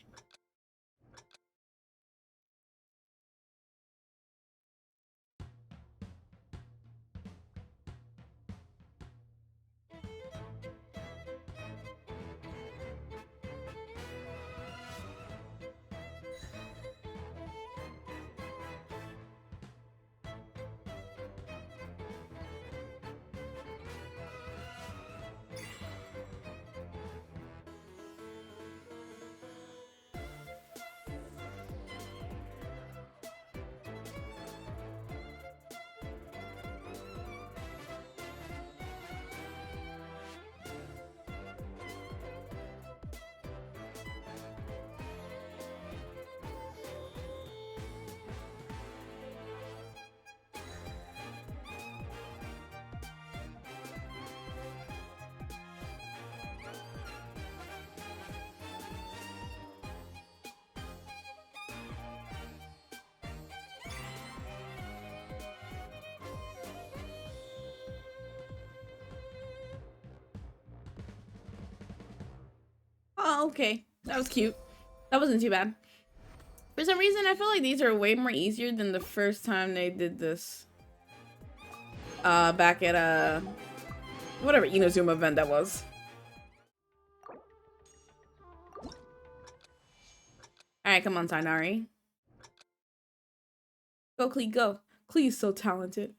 Oh, okay. That was cute. That wasn't too bad. For some reason, I feel like these are way more easier than the first time they did this. Back at, whatever Inazuma event that was. Alright, come on, Tainari. Go, Klee, go. Klee's so talented.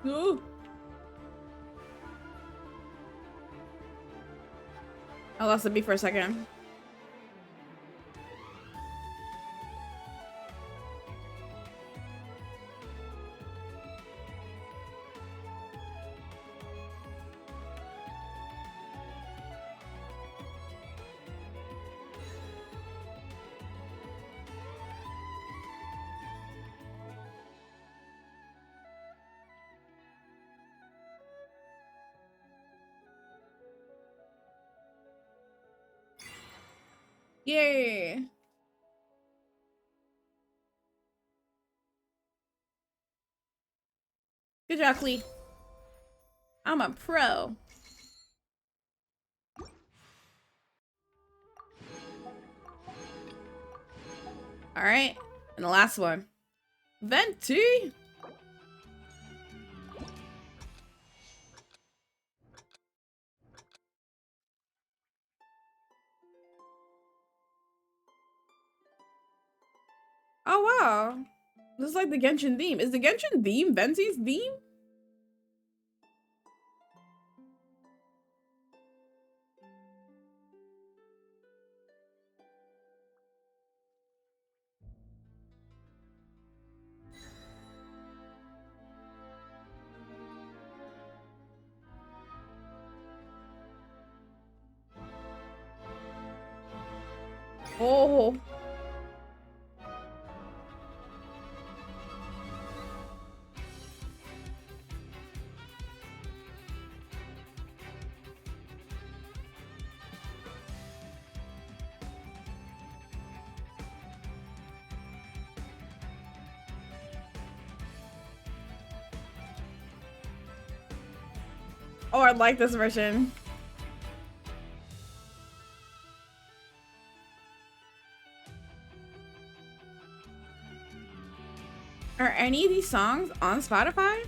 Ooh. I lost the beat for a second. Yay! Good job, Klee. I'm a pro. Alright, and the last one. Venti! Oh wow. This is like the Genshin theme. Is the Genshin theme Venti's theme? Oh. Oh, I like this version. Are any of these songs on Spotify?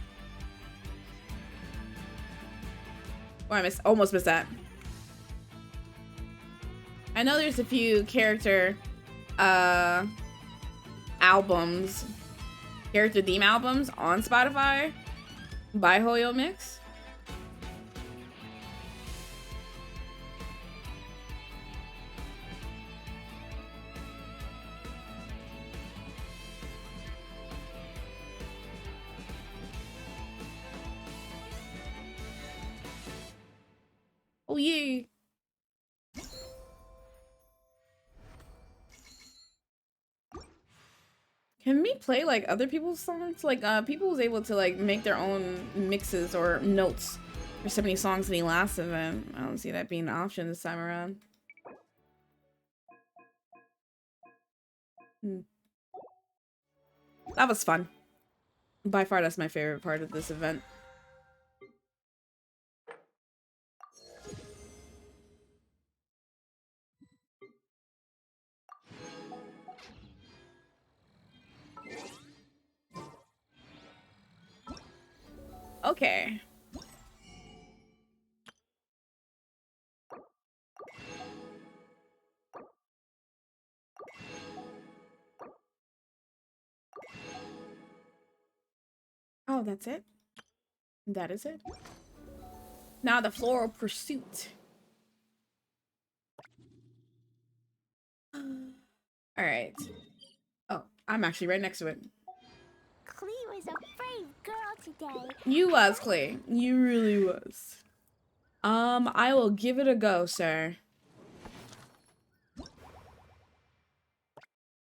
Oh, I almost missed that. I know there's a few character albums, character theme albums on Spotify by Hoyo Mix. Oh yeah. Can we play like other people's songs? Like people was able to like make their own mixes or notes for so many songs in the last event. I don't see that being an option this time around. That was fun. By far, that's my favorite part of this event. Okay. Oh, that's it? That is it? Now the floral pursuit. Alright. Oh, I'm actually right next to it. Clee was a brave girl today. You was, Clay. You really was. I will give it a go, sir.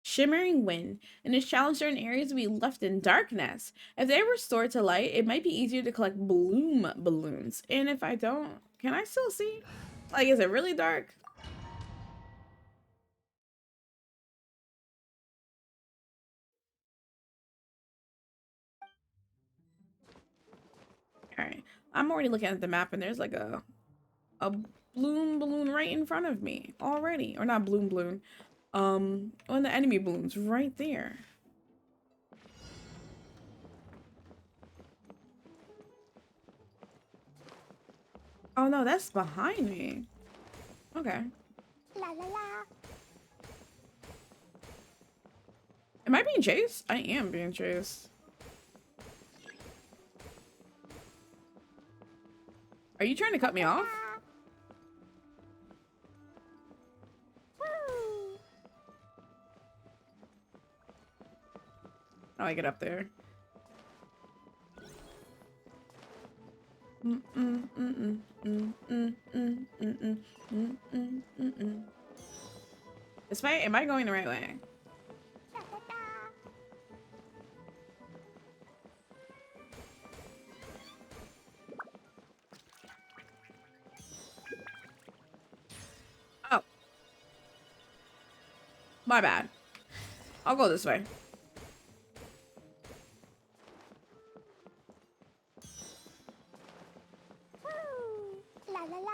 Shimmering wind. In this challenge, certain areas will be left in darkness. If they are restored to light, it might be easier to collect bloom balloons. And if I don't, can I still see? Like, is it really dark? Alright. I'm already looking at the map and there's like a bloom balloon right in front of me already. Or not bloom balloon. One of the enemy balloons right there. Oh no, that's behind me. Okay. La la la. Am I being chased? I am being chased. Are you trying to cut me off? Woo! How do I get up there? This way? Am I going the right way? Da, da, da. Oh. My bad. I'll go this way. Woo! La la la.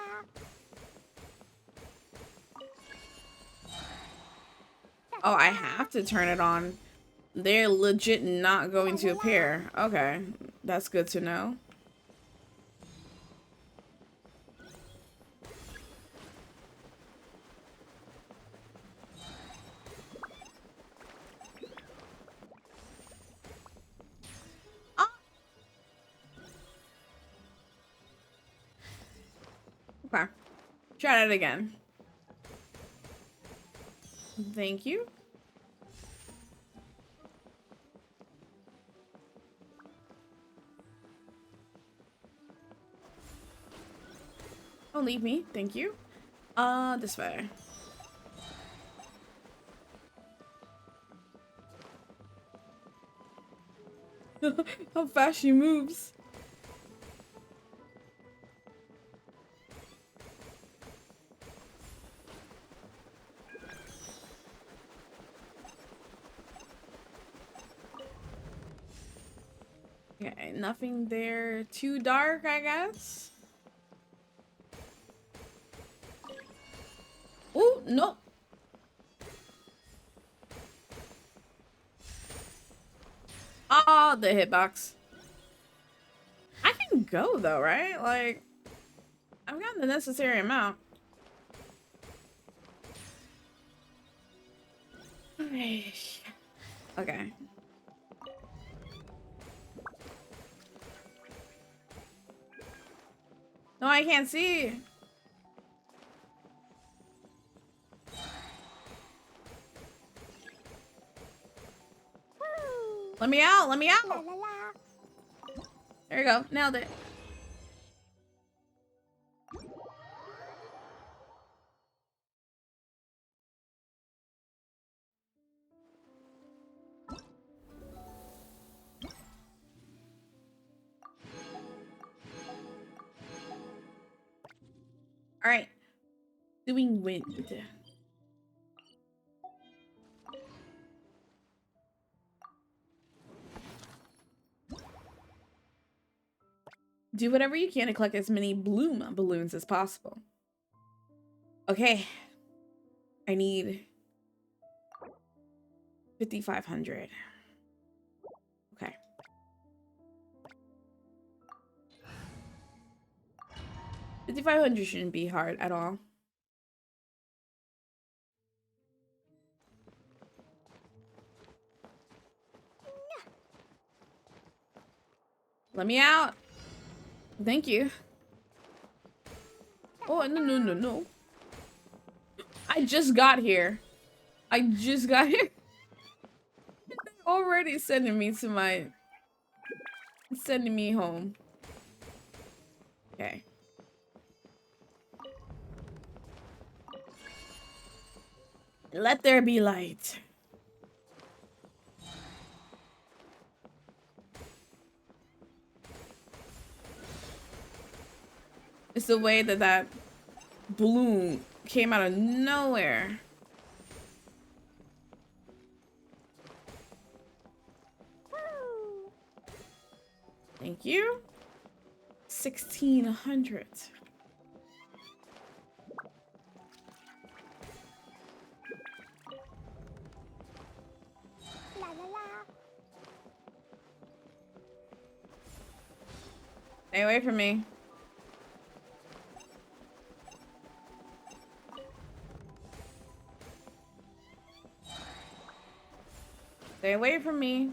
Oh, I have to turn it on. They're legit not going to appear. Okay. That's good to know. Okay. Try that again. Thank you. Don't leave me. Thank you. This way. How fast she moves. Okay, nothing there too dark, I guess. Oh, no. Ah, the hitbox. I can go though, right? Like, I've gotten the necessary amount. Okay. Okay. No, I can't see. Let me out. Let me La out. la la. There you go. Nailed it. All right. Doing wind. Do whatever you can to collect as many bloom balloons as possible. Okay. I need 5,500. Okay. 5,500 shouldn't be hard at all. Let me out. Thank you. Oh, no, no, no, no. I just got here. I just got here. Already sending me to my... Sending me home. Okay. Let there be light. It's the way that that balloon came out of nowhere. Thank you. 1,600. La la la. Stay away from me. Stay away from me.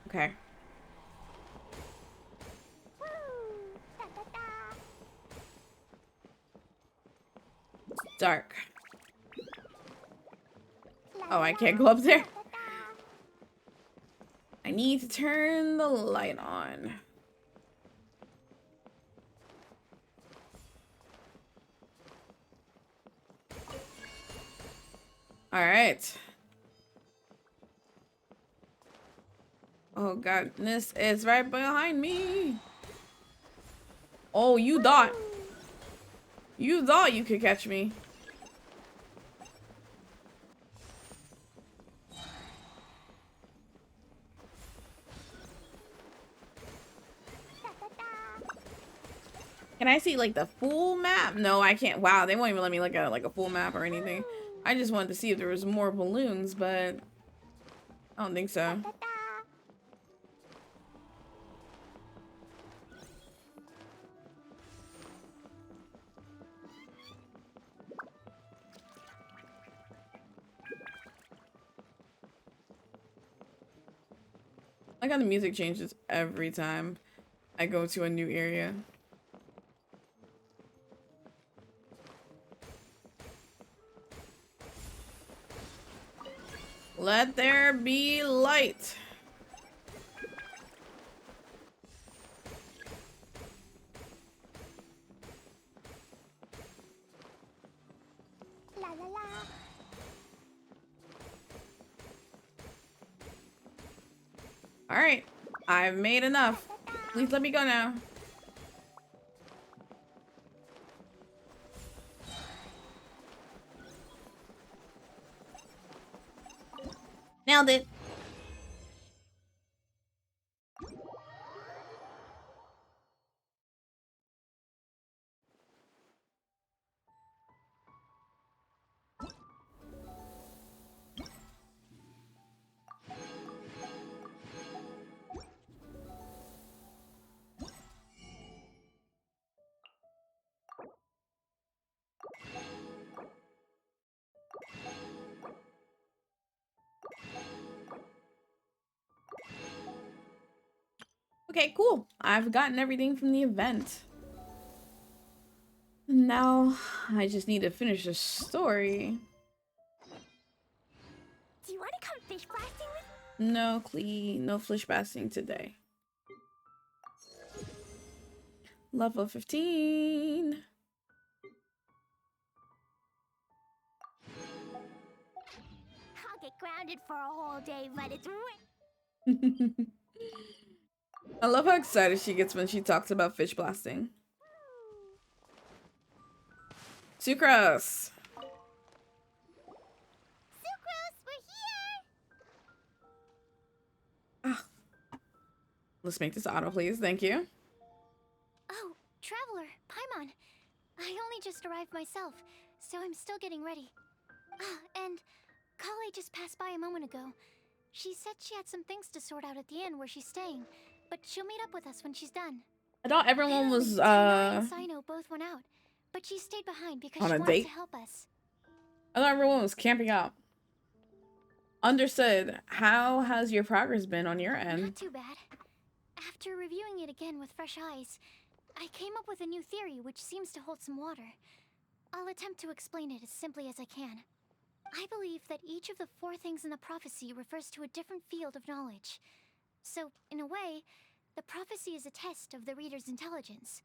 Okay. Woo. Da da da. Dark. La Oh, la I la. can't go up there. Da da da. I need to turn the light on. All right. Oh goodness, it's right behind me. Oh, you thought you could catch me. Da da da. Can I see like the full map? No, I can't. Wow, they won't even let me look at like a full map or anything. I just wanted to see if there was more balloons, but I don't think so. Da da. I like how the music changes every time I go to a new area. Let there be light. La Alright. I've made enough. Please let me go now. Nailed it. Okay, cool. I've gotten everything from the event. Now, I just need to finish the story. Do you want to come fish blasting with No, Clee, no fish basting today. Level 15. I'll get grounded for a whole day, but it's I love how excited she gets when she talks about fish blasting. Sucrose! Sucrose, we're here! Ah, let's make this auto, please. Thank you. Oh, Traveler, Paimon. I only just arrived myself, so I'm still getting ready. Ah, and Kale just passed by a moment ago. She said she had some things to sort out at the inn where she's staying, but she'll meet up with us when she's done. I thought everyone was, Tainari and Sino both went out, but she stayed behind because on she a wanted date? to help us. I thought everyone was camping out. Understood. How has your progress been on your end? Not too bad. After reviewing it again with fresh eyes, I came up with a new theory which seems to hold some water. I'll attempt to explain it as simply as I can. I believe that each of the 4 things in the prophecy refers to a different field of knowledge. So, in a way, the prophecy is a test of the reader's intelligence.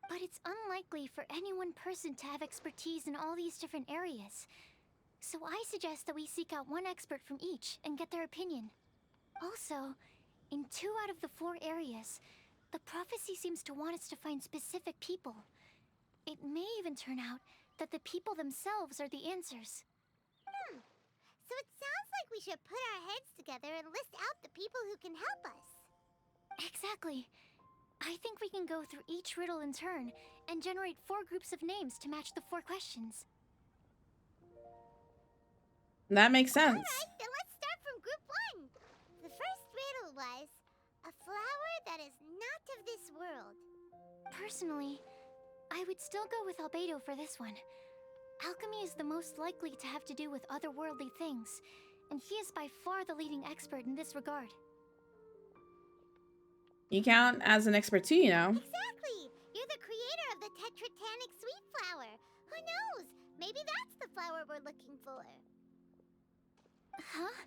But it's unlikely for any one person to have expertise in all these different areas. So I suggest that we seek out one expert from each and get their opinion. Also, in 2 out of the 4 areas, the prophecy seems to want us to find specific people. It may even turn out that the people themselves are the answers. So it sounds like we should put our heads together and list out the people who can help us. Exactly. I think we can go through each riddle in turn and generate 4 groups of names to match the 4 questions. That makes sense. Alright, then let's start from group 1. The first riddle was, a flower that is not of this world. Personally, I would still go with Albedo for this one. Alchemy is the most likely to have to do with otherworldly things, and he is by far the leading expert in this regard. You count as an expert too, you know. Exactly! You're the creator of the tetratanic sweet flower. Who knows? Maybe that's the flower we're looking for. Huh?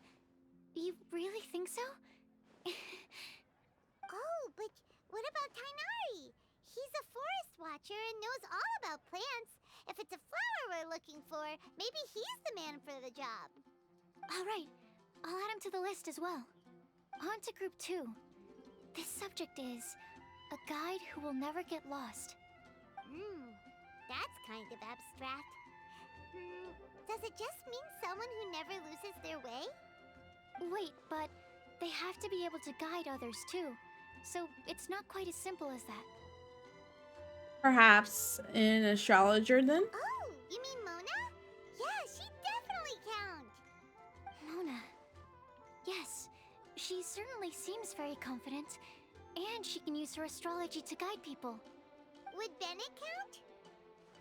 You really think so? Oh, but what about Tainari? He's a forest watcher and knows all about plants. If it's a flower we're looking for, maybe he's the man for the job. Alright, I'll add him to the list as well. On to group 2. This subject is a guide who will never get lost. That's kind of abstract. Does it just mean someone who never loses their way? Wait, but they have to be able to guide others too. So it's not quite as simple as that. Perhaps an astrologer then? Oh, you mean Mona? Yeah, she definitely counts. Mona. Yes, she certainly seems very confident. And she can use her astrology to guide people. Would Bennett count?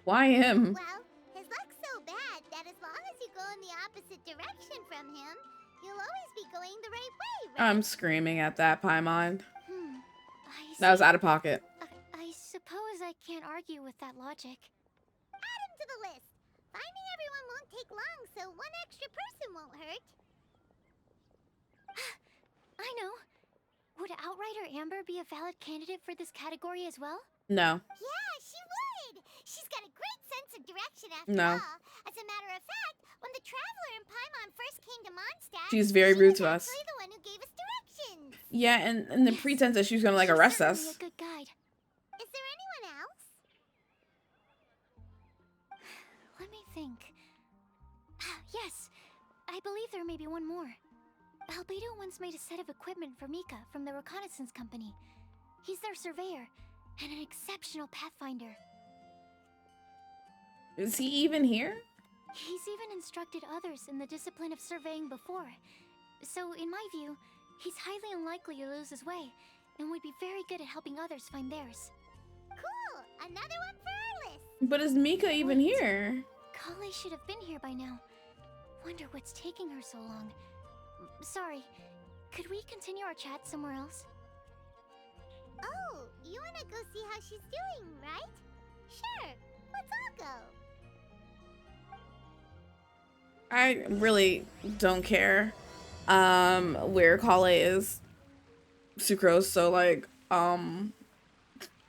Why him? Well, his luck's so bad that as long as you go in the opposite direction from him, you'll always be going the right way, right? I'm screaming at that, Paimon. I That was see. out of pocket. I suppose I can't argue with that logic. Add him to the list. Finding everyone won't take long, so one extra person won't hurt. I know. Would Outrider Amber be a valid candidate for this category as well? No. Yeah, she would! She's got a great sense of direction after No. all. As a matter of fact, when the Traveler and Paimon first came to Mondstadt, She's very she rude was to us. actually the one who gave us directions. Yeah, and the Yes, pretense that she was gonna like she's arrest certainly us. a good guide. Is there anyone else? Let me think. Yes, I believe there may be one more. Albedo once made a set of equipment for Mika from the reconnaissance company. He's their surveyor and an exceptional pathfinder. Is he even here? He's even instructed others in the discipline of surveying before. So, in my view, he's highly unlikely to lose his way and would be very good at helping others find theirs. Cool! Another one for our list! But is Mika even here? Kale should have been here by now. Wonder what's taking her so long. Sorry, could we continue our chat somewhere else? Oh, you wanna go see how she's doing, right? Sure, let's all go. I really don't care where Kale is. Sucrose, so like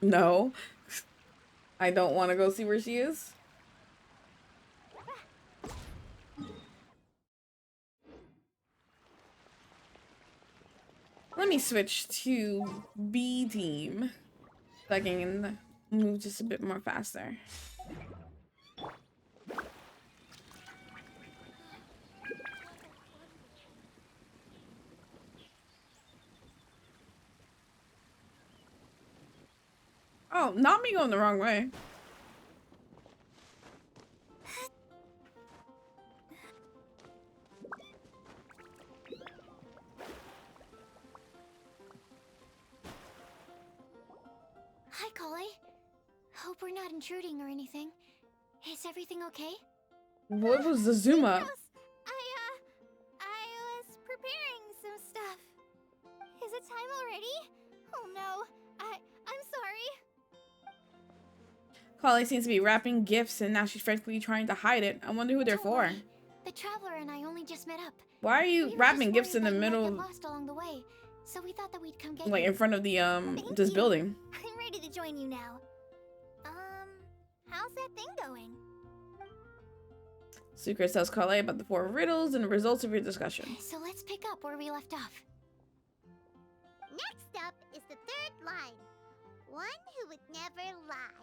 no. I don't want to go see where she is. Let me switch to B team so I can move just a bit more faster. Oh, not me going the wrong way. Hi, Kale. Hope we're not intruding or anything. Is everything okay? What was the zoom up? I was preparing some stuff. Is it time already? Oh no, I'm sorry. Kale seems to be wrapping gifts and now she's frantically trying to hide it. I wonder who they're Don't for. worry. The traveler and I only just met up. Why are you We were wrapping just gifts in the worried that you might middle, get lost along the way, so we thought that we'd come get like you. in front of the Thank this you. building? I'm ready to join you now. How's that thing going? Sucrose tells Kale about the 4 riddles and the results of your discussion. So let's pick up where we left off. Next up is the third line. One who would never lie.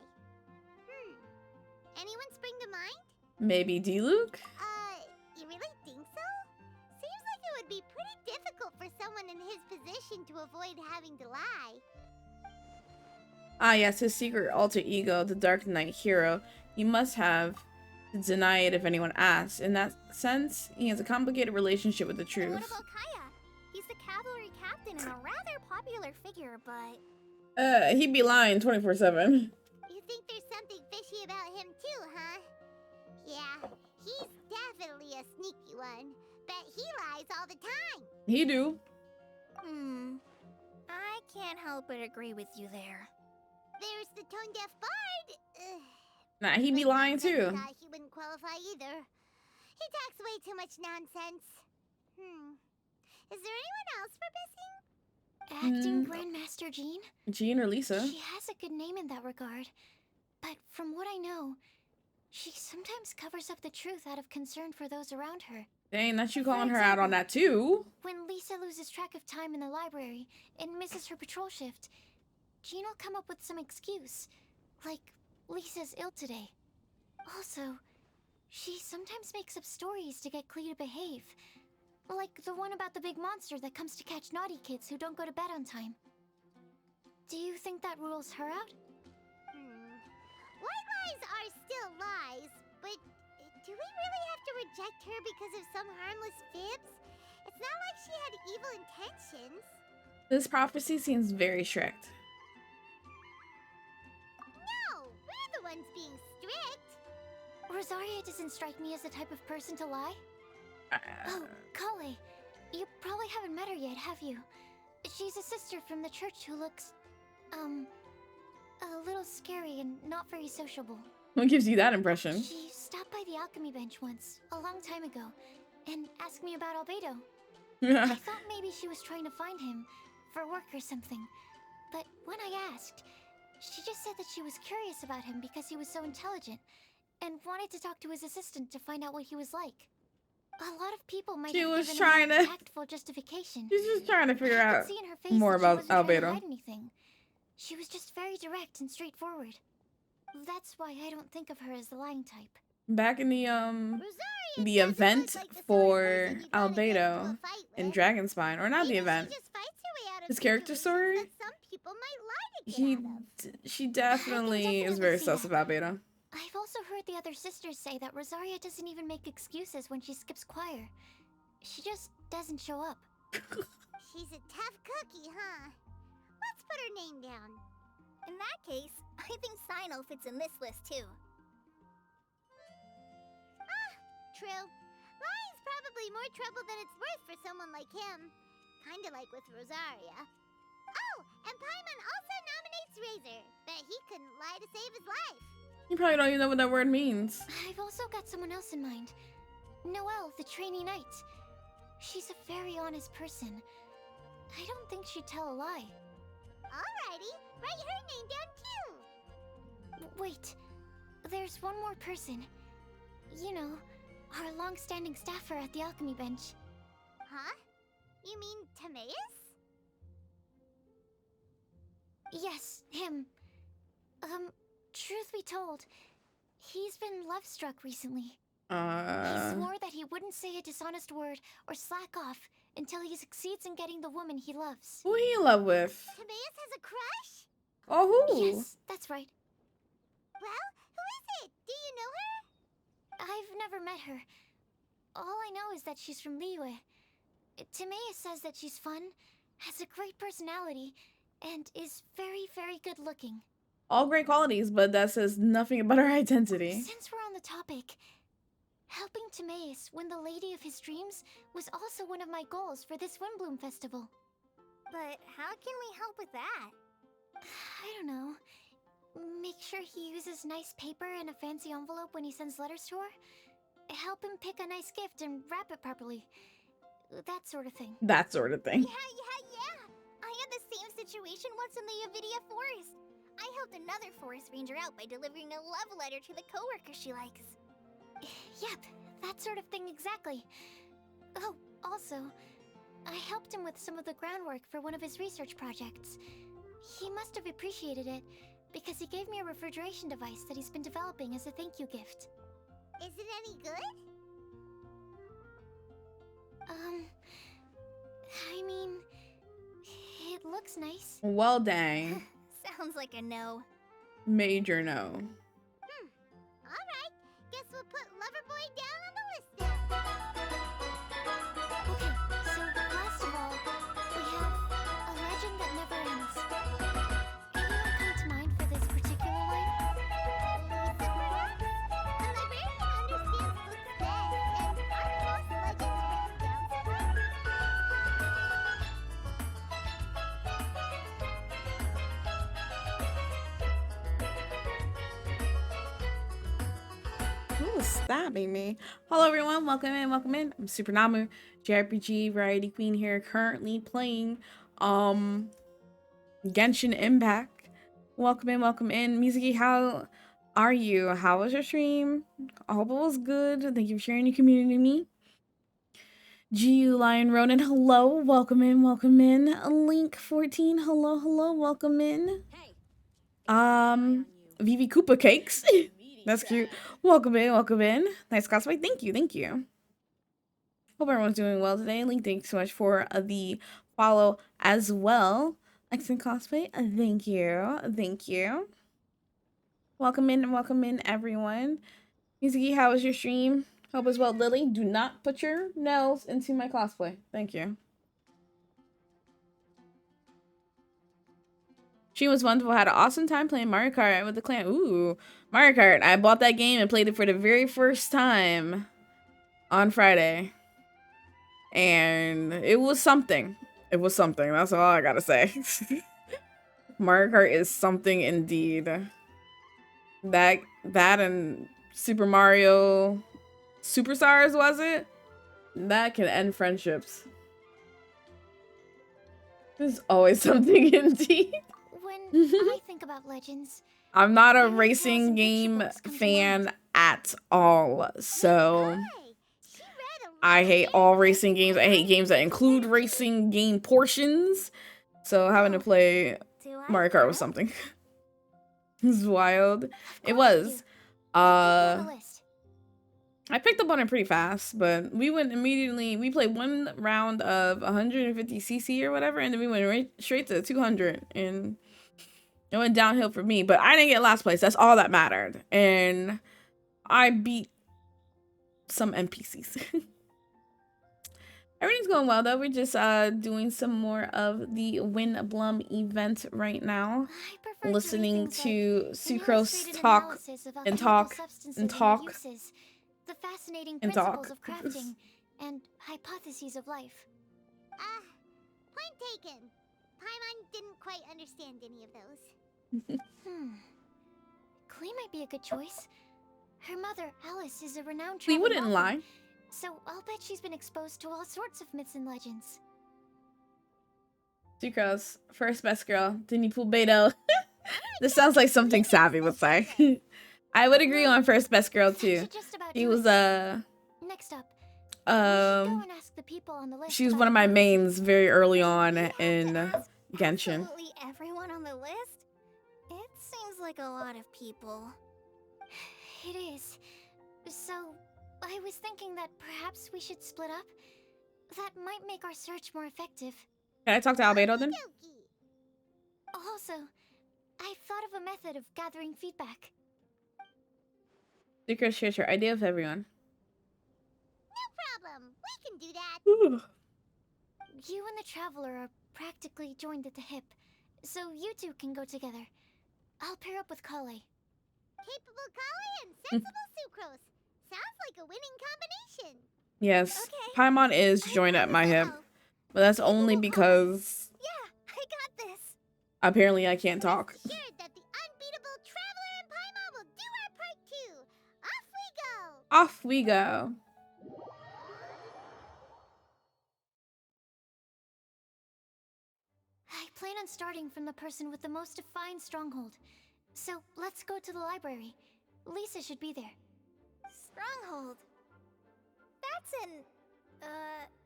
Anyone spring to mind? Maybe D-Luke? You really think so? Seems like it would be pretty difficult for someone in his position to avoid having to lie. Ah yes, his secret alter ego, the Dark Knight hero. You must have to deny it if anyone asks. In that sense, he has a complicated relationship with the And what truth. about Kaya? He's the cavalry captain and a rather popular figure, but... He'd be lying 24/7. You think there's something fishy about him too, huh? Yeah, he's definitely a sneaky one. Bet he lies all the time. He do. I can't help but agree with you there. There's the tone-deaf bard. Nah, he'd be lying too. He wouldn't qualify either. He talks way too much nonsense. Is there anyone else for missing? Acting Grandmaster Jean? Jean or Lisa? She has a good name in that regard. But from what I know, she sometimes covers up the truth out of concern for those around her. Dang, that's you calling her out on that too. When Lisa loses track of time in the library and misses her patrol shift, Jean will come up with some excuse. Like, Lisa's ill today. Also, she sometimes makes up stories to get Klee to behave. Like the one about the big monster that comes to catch naughty kids who don't go to bed on time. Do you think that rules her out? White lies are still lies, but do we really have to reject her because of some harmless fibs? It's not like she had evil intentions. This prophecy seems very strict. No, we're the ones being strict. Rosaria doesn't strike me as the type of person to lie. Oh, Kale, you probably haven't met her yet, have you? She's a sister from the church who looks, a little scary and not very sociable. What gives you that impression? She stopped by the alchemy bench once, a long time ago, and asked me about Albedo. I thought maybe she was trying to find him, for work or something. But when I asked, she just said that she was curious about him because he was so intelligent, and wanted to talk to his assistant to find out what he was like. A lot of people might She have was given trying a more to- tactful justification. She's just trying to figure I out could see in her face more that she about wasn't trying to Albedo. hide anything. She was just very direct and straightforward. That's why I don't think of her as the lying type. Back in the Rosaria the doesn't event look like the sort of for person you'd wanna get into Albedo a fight in with. Dragonspine, or not the Maybe event, she just fights her way out of his character story, situations that some people might lie to get out of. she definitely is definitely very see sus that. of Albedo. I've also heard the other sisters say that Rosaria doesn't even make excuses when she skips choir. She just doesn't show up. She's a tough cookie, huh? Let's put her name down. In that case, I think Sino fits in this list too. Ah, true. Lying's probably more trouble than it's worth for someone like him. Kinda like with Rosaria. Oh, and Paimon also nominates Razor. Bet he couldn't lie to save his life. You probably don't even know what that word means. I've also got someone else in mind. Noelle, the trainee knight. She's a very honest person. I don't think she'd tell a lie. Alrighty, write her name down too. Wait, there's one more person. You know, our long-standing staffer at the alchemy bench. Huh? You mean Timaeus? Yes, him. Truth be told, he's been love-struck recently. He swore that he wouldn't say a dishonest word or slack off until he succeeds in getting the woman he loves. Who he in love with? Timaeus has a crush? Oh, who? Yes, that's right. Well, who is it? Do you know her? I've never met her. All I know is that she's from Liyue. Timaeus says that she's fun, has a great personality, and is very, very good looking. All great qualities, but that says nothing about her identity. Since we're on the topic, helping Timaeus win the lady of his dreams was also one of my goals for this Windbloom Festival. But how can we help with that? I don't know. Make sure he uses nice paper and a fancy envelope when he sends letters to her. Help him pick a nice gift and wrap it properly. That sort of thing. That sort of thing. Yeah. I had the same situation once in the Avidia Forest. I helped another forest ranger out by delivering a love letter to the coworker she likes. Yep, that sort of thing exactly. Oh, also, I helped him with some of the groundwork for one of his research projects. He must have appreciated it, because he gave me a refrigeration device that he's been developing as a thank you gift. Is it any good? I mean, it looks nice. Well, dang. Sounds like a no. Major no. Alright, guess we'll put Loverboy down on the list now. Okay, so last of all, we have a legend that never ends. Anyone come to mind for this particular line? Lisa, perhaps? A librarian understands books best, and aren't most legends written down somewhere? Who's stabbing me? Hello everyone, welcome in, welcome in. I'm Super Namu, JRPG Variety Queen here, currently playing Genshin Impact. Welcome in, welcome in. Mizuki, how are you? How was your stream? I hope it was good. Thank you for sharing your community to me. GU Lion Ronan, hello, welcome in, welcome in. Link 14, hello, welcome in. Vivi Koopa Cakes. That's cute. Welcome in, welcome in. Nice cosplay. Thank you. Hope everyone's doing well today. Link, thanks so much for the follow as well. Excellent cosplay. Thank you. Welcome in, everyone. Mizuki, how was your stream? Hope as well. Lily, do not put your nails into my cosplay. Thank you. She was wonderful. Had an awesome time playing Mario Kart with the clan. Ooh, Mario Kart. I bought that game and played it for the very first time on Friday. And it was something. That's all I gotta say. Mario Kart is something indeed. That and Super Mario Superstars, was it? That can end friendships. There's always something indeed. When I think about legends, I'm not a fairy tales racing and picture game books come to fan mind. at all, so Hi! She read a I hate all racing games. I hate games that include racing game portions. So having to play Do I Mario Kart was bet? something. It's wild. Of It course you was. do. I'll keep you on Uh, the list. I picked up on it pretty fast, but we went immediately. We played one round of 150cc or whatever, and then we went right straight to 200, and it went downhill for me. But I didn't get last place. That's all that mattered, and I beat some NPCs. Everything's going well though. We're just doing some more of the Win Blum event right now. I prefer Listening to to read things like an Sucrose illustrated talk analysis of and alchemical talk substances and their talk uses, the fascinating and principles talk. of crafting, and hypotheses of life. Point taken. Paimon didn't quite understand any of those. Klee might be a good choice. Her mother, Alice, is a renowned We traveling wouldn't author, lie. so I'll bet she's been exposed to all sorts of myths and legends. Sucrose, first best girl, Dinny Pool Beto. This sounds like something Savvy would say. I would agree on first best girl That too. should just about She do was it. Next up, we should go and ask the people on the list she was about one of my hypotheses. mains very early on We have to in ask Genshin. Absolutely everyone on the list? It seems like a lot of people. It is. So, I was thinking that perhaps we should split up. That might make our search more effective. Can I talk to Albedo then? Okie Also, I thought of a method of gathering feedback. Sucrose shares her idea with everyone. No problem. We can do that. Ooh. You and the Traveler are practically joined at the hip, so you two can go together. I'll pair up with Kale. Capable Kali and sensible Sucrose. Sounds like a winning combination. Yes, Okay. Paimon is I joined at my hip, promise but that's only Capable because Yeah, I got this. apparently I can't talk. Rest assured that the unbeatable Traveler and Paimon will do our part too. Off we go. Off we go. I plan on starting from the person with the most defined stronghold. So let's go to the library. Lisa should be there. Stronghold. That's an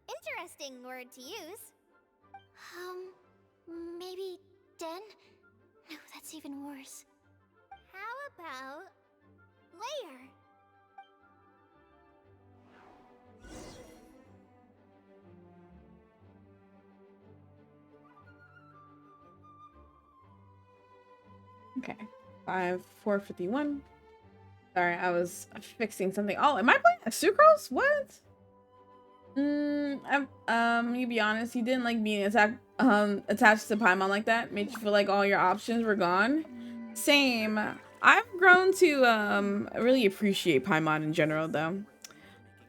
interesting word to use. Maybe Den? No, that's even worse. How about layer? Okay, 451. Sorry, I was fixing something. Oh, am I playing a Sucrose? What? You be honest, you didn't like being attached to Paimon like that. Made you feel like all your options were gone. Same. I've grown to really appreciate Paimon in general though.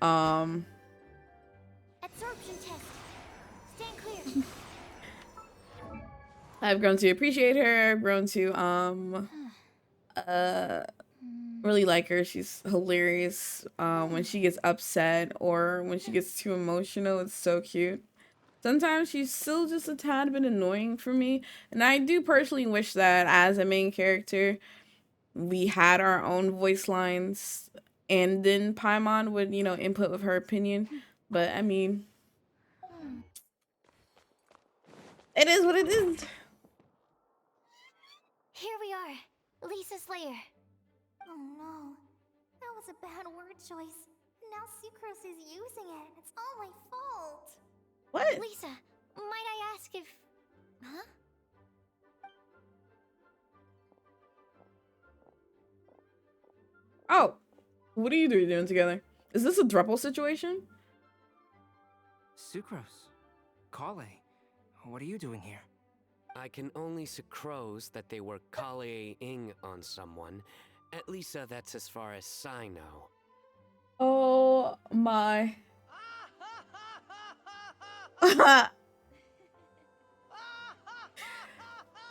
Absorption test. Stand clear. I've grown to appreciate her. I've grown to really like her. She's hilarious when she gets upset or when she gets too emotional. It's so cute. Sometimes she's still just a tad bit annoying for me, and I do personally wish that as a main character we had our own voice lines and then Paimon would, you know, input with her opinion. But I mean, it is what it is. Here we are. Lisa's lair. Oh no. That was a bad word choice. Now Sucrose is using it. It's all my fault. What? Lisa, might I ask if... Huh? Oh, what are you two doing together? Is this a throuple situation? Sucrose. Kale. What are you doing here? I can only sucrose that they were Kale-ing on someone. At least that's as far as I know. Oh my.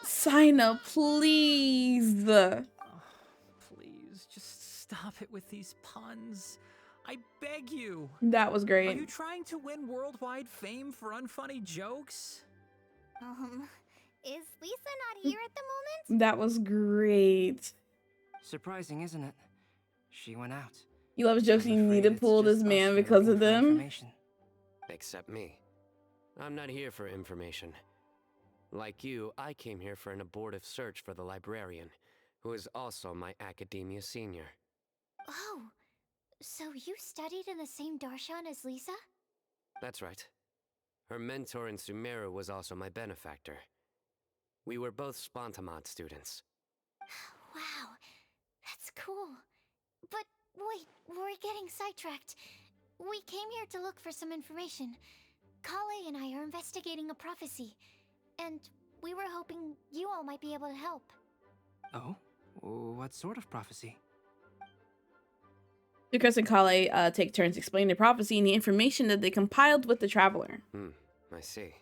Sina, please. Please, just stop it with these puns. I beg you. That was Are great. you trying to win worldwide fame for unfunny jokes? Is Lisa not here at the moment? That was great. Surprising, isn't it? She went out. You love jokes. I'm You need afraid to it's pull just this us man here because looking of for them. information. Except me. I'm not here for information. Like you, I came here for an abortive search for the librarian, who is also my academia senior. Oh, so you studied in the same darshan as Lisa? That's right. Her mentor in Sumeru was also my benefactor. We were both Spontamod students. Wow, that's cool. But wait, we're getting sidetracked. We came here to look for some information. Kale and I are investigating a prophecy, and we were hoping you all might be able to help. Oh? What sort of prophecy? Sucrose and Kale take turns explaining the prophecy and the information that they compiled with the traveler. I see.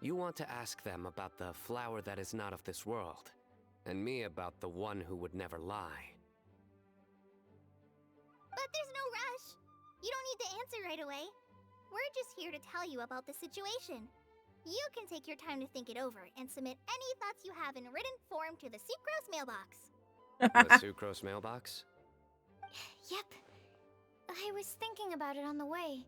You want to ask them about the flower that is not of this world, and me about the one who would never lie. But there's no rush. You don't need to answer right away. We're just here to tell you about the situation. You can take your time to think it over and submit any thoughts you have in written form to the Sucrose mailbox. The Sucrose mailbox? Yep. I was thinking about it on the way.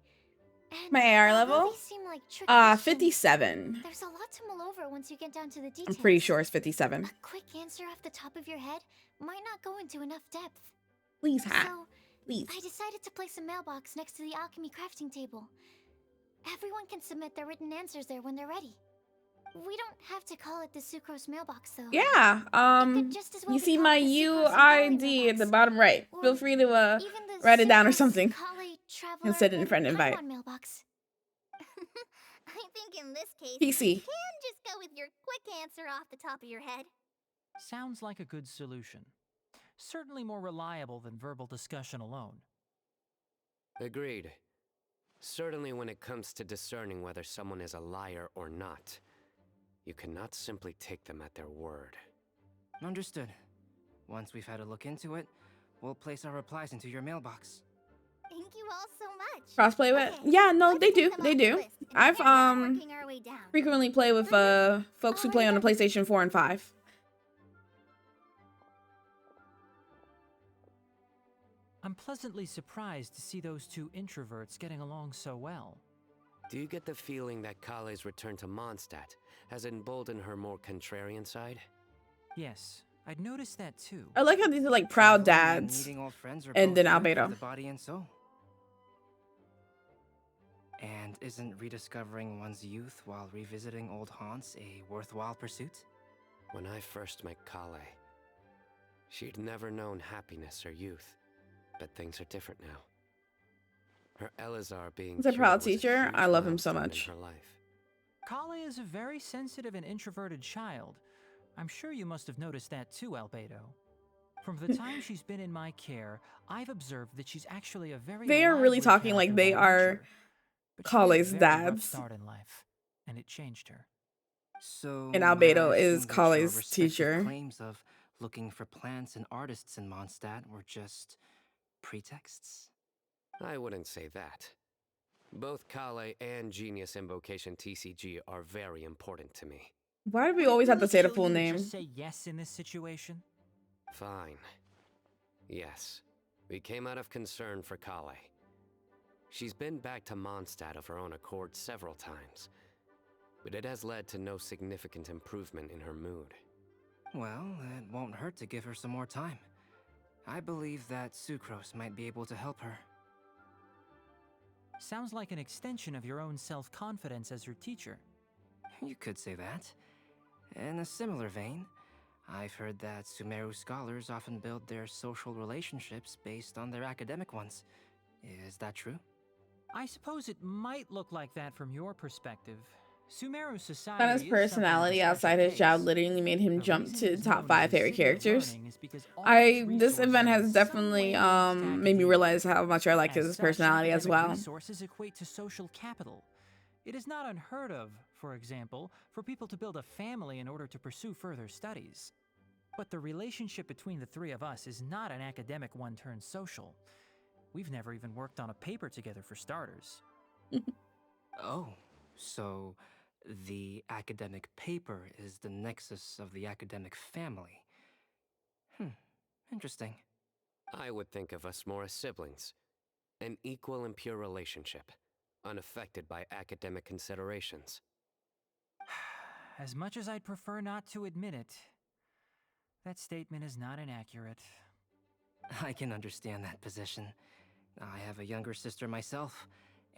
And My AR although level? these seem like trick questions, 57. there's a lot to mull over once you get down to the details. I'm pretty sure it's 57. A quick answer off the top of your head might not go into enough depth. Please, So, please. I decided to place a mailbox next to the alchemy crafting table. Everyone can submit their written answers there when they're ready. We don't have to call it the Sucrose mailbox, though. Yeah. It could just as well You be see called my the Sucrose and Kale UID at the mailbox. bottom right. Or Feel free to even the write it down or Sucrose, something. Kale, Traveler, and set it in and friend invite. Paimon mailbox. I think in this case, PC. you can just go with your quick answer off the top of your head. Sounds like a good solution. Certainly more reliable than verbal discussion alone. Agreed. Certainly when it comes to discerning whether someone is a liar or not, you cannot simply take them at their word. Understood. Once we've had a look into it, we'll place our replies into your mailbox. Thank you all so much. Crossplay with? Okay, Yeah, no, let's they tick do. them They off the do. list and I've carry on working our way down. frequently play with folks who play on the PlayStation 4 and 5. I'm pleasantly surprised to see those two introverts getting along so well. Do you get the feeling that Kale's return to Mondstadt has emboldened her more contrarian side? Yes, I'd noticed that too. I like how these are like proud Traveling and dads. meeting old friends are And both then good Albedo. for the body and soul. And isn't rediscovering one's youth while revisiting old haunts a worthwhile pursuit? When I first met Kale, she'd never known happiness or youth, but things are different now. Her Elazar being He's a cured proud was a teacher. huge I love him so milestone much. in her life. Kale is a very sensitive and introverted child. I'm sure you must have noticed that too, Albedo. From the time she's been in my care, I've observed that she's actually a very They are really lively talking like character they by are nature. But she had a Kale's very rough dads. start in life, and it changed her. So, And Albedo I is assume that your Kale's respective teacher. claims of looking for plants and artists in Mondstadt were just pretexts? I wouldn't say that. Both Kale and Genius Invocation TCG are very important to me. Why do we Would it always have to really say the kill full you to name? Just say yes in this situation. Fine. Yes, we came out of concern for Kale. She's been back to Mondstadt of her own accord several times, but it has led to no significant improvement in her mood. Well, it won't hurt to give her some more time. I believe that Sucrose might be able to help her. Sounds like an extension of your own self-confidence as her teacher. You could say that. In a similar vein, I've heard that Sumeru scholars often build their social relationships based on their academic ones. Is that true? I suppose it might look like that from your perspective. Sumeru society But his is personality something of a outside special his job case. literally made him The jump reason to it is top known 5 as the favorite city of characters. learning is because all of its This event resources has in some definitely way linked to made me realize academia. how much I like As his such, personality as academic well. Resources equate to social capital. It is not unheard of, for example, for people to build a family in order to pursue further studies. But the relationship between the three of us is not an academic one turned social. We've never even worked on a paper together for starters. Oh, so the academic paper is the nexus of the academic family. Interesting. I would think of us more as siblings. An equal and pure relationship, unaffected by academic considerations. As much as I'd prefer not to admit it, that statement is not inaccurate. I can understand that position. I have a younger sister myself,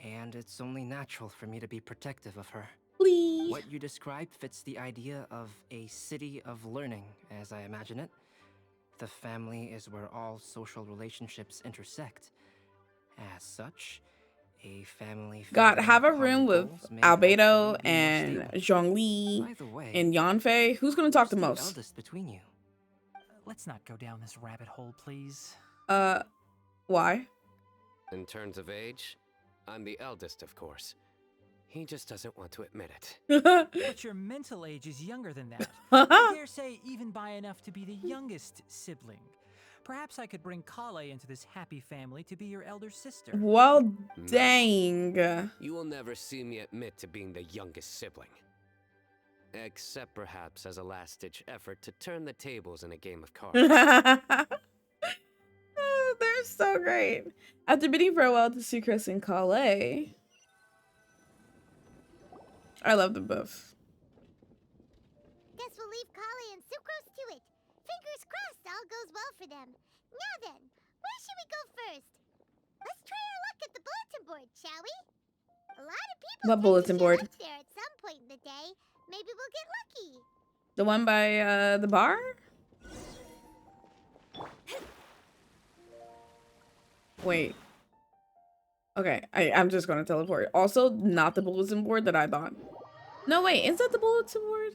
and it's only natural for me to be protective of her. Please. What you described fits the idea of a city of learning, as I imagine it. The family is where all social relationships intersect. As such, a family God, filled have a with room common with goals may Albedo actually be more and stable. Zhongli By the way, and Yanfei. Who's gonna talk who's the the most? eldest between you? Let's not go down this rabbit hole, please. Why? In terms of age, I'm the eldest, of course. He just doesn't want to admit it. But your mental age is younger than that. I dare say even by enough to be the youngest sibling. Perhaps I could bring Kale into this happy family to be your elder sister. Well, dang. You will never see me admit to being the youngest sibling. Except perhaps as a last-ditch effort to turn the tables in a game of cards. Oh, they're so great. After bidding farewell to Sucrose and Kale, I love them both. Guess we'll leave Kali and Sucrose to it. Fingers crossed all goes well for them. Now then, where should we go first? Let's try our luck at the bulletin board, shall we? A lot of people What tend to bulletin show board? up there at some point in the day. Maybe we'll get lucky. The one by the bar? Wait. Okay, I'm just gonna teleport. Also, not the bulletin board that I thought. No, wait, is that the bulletin board?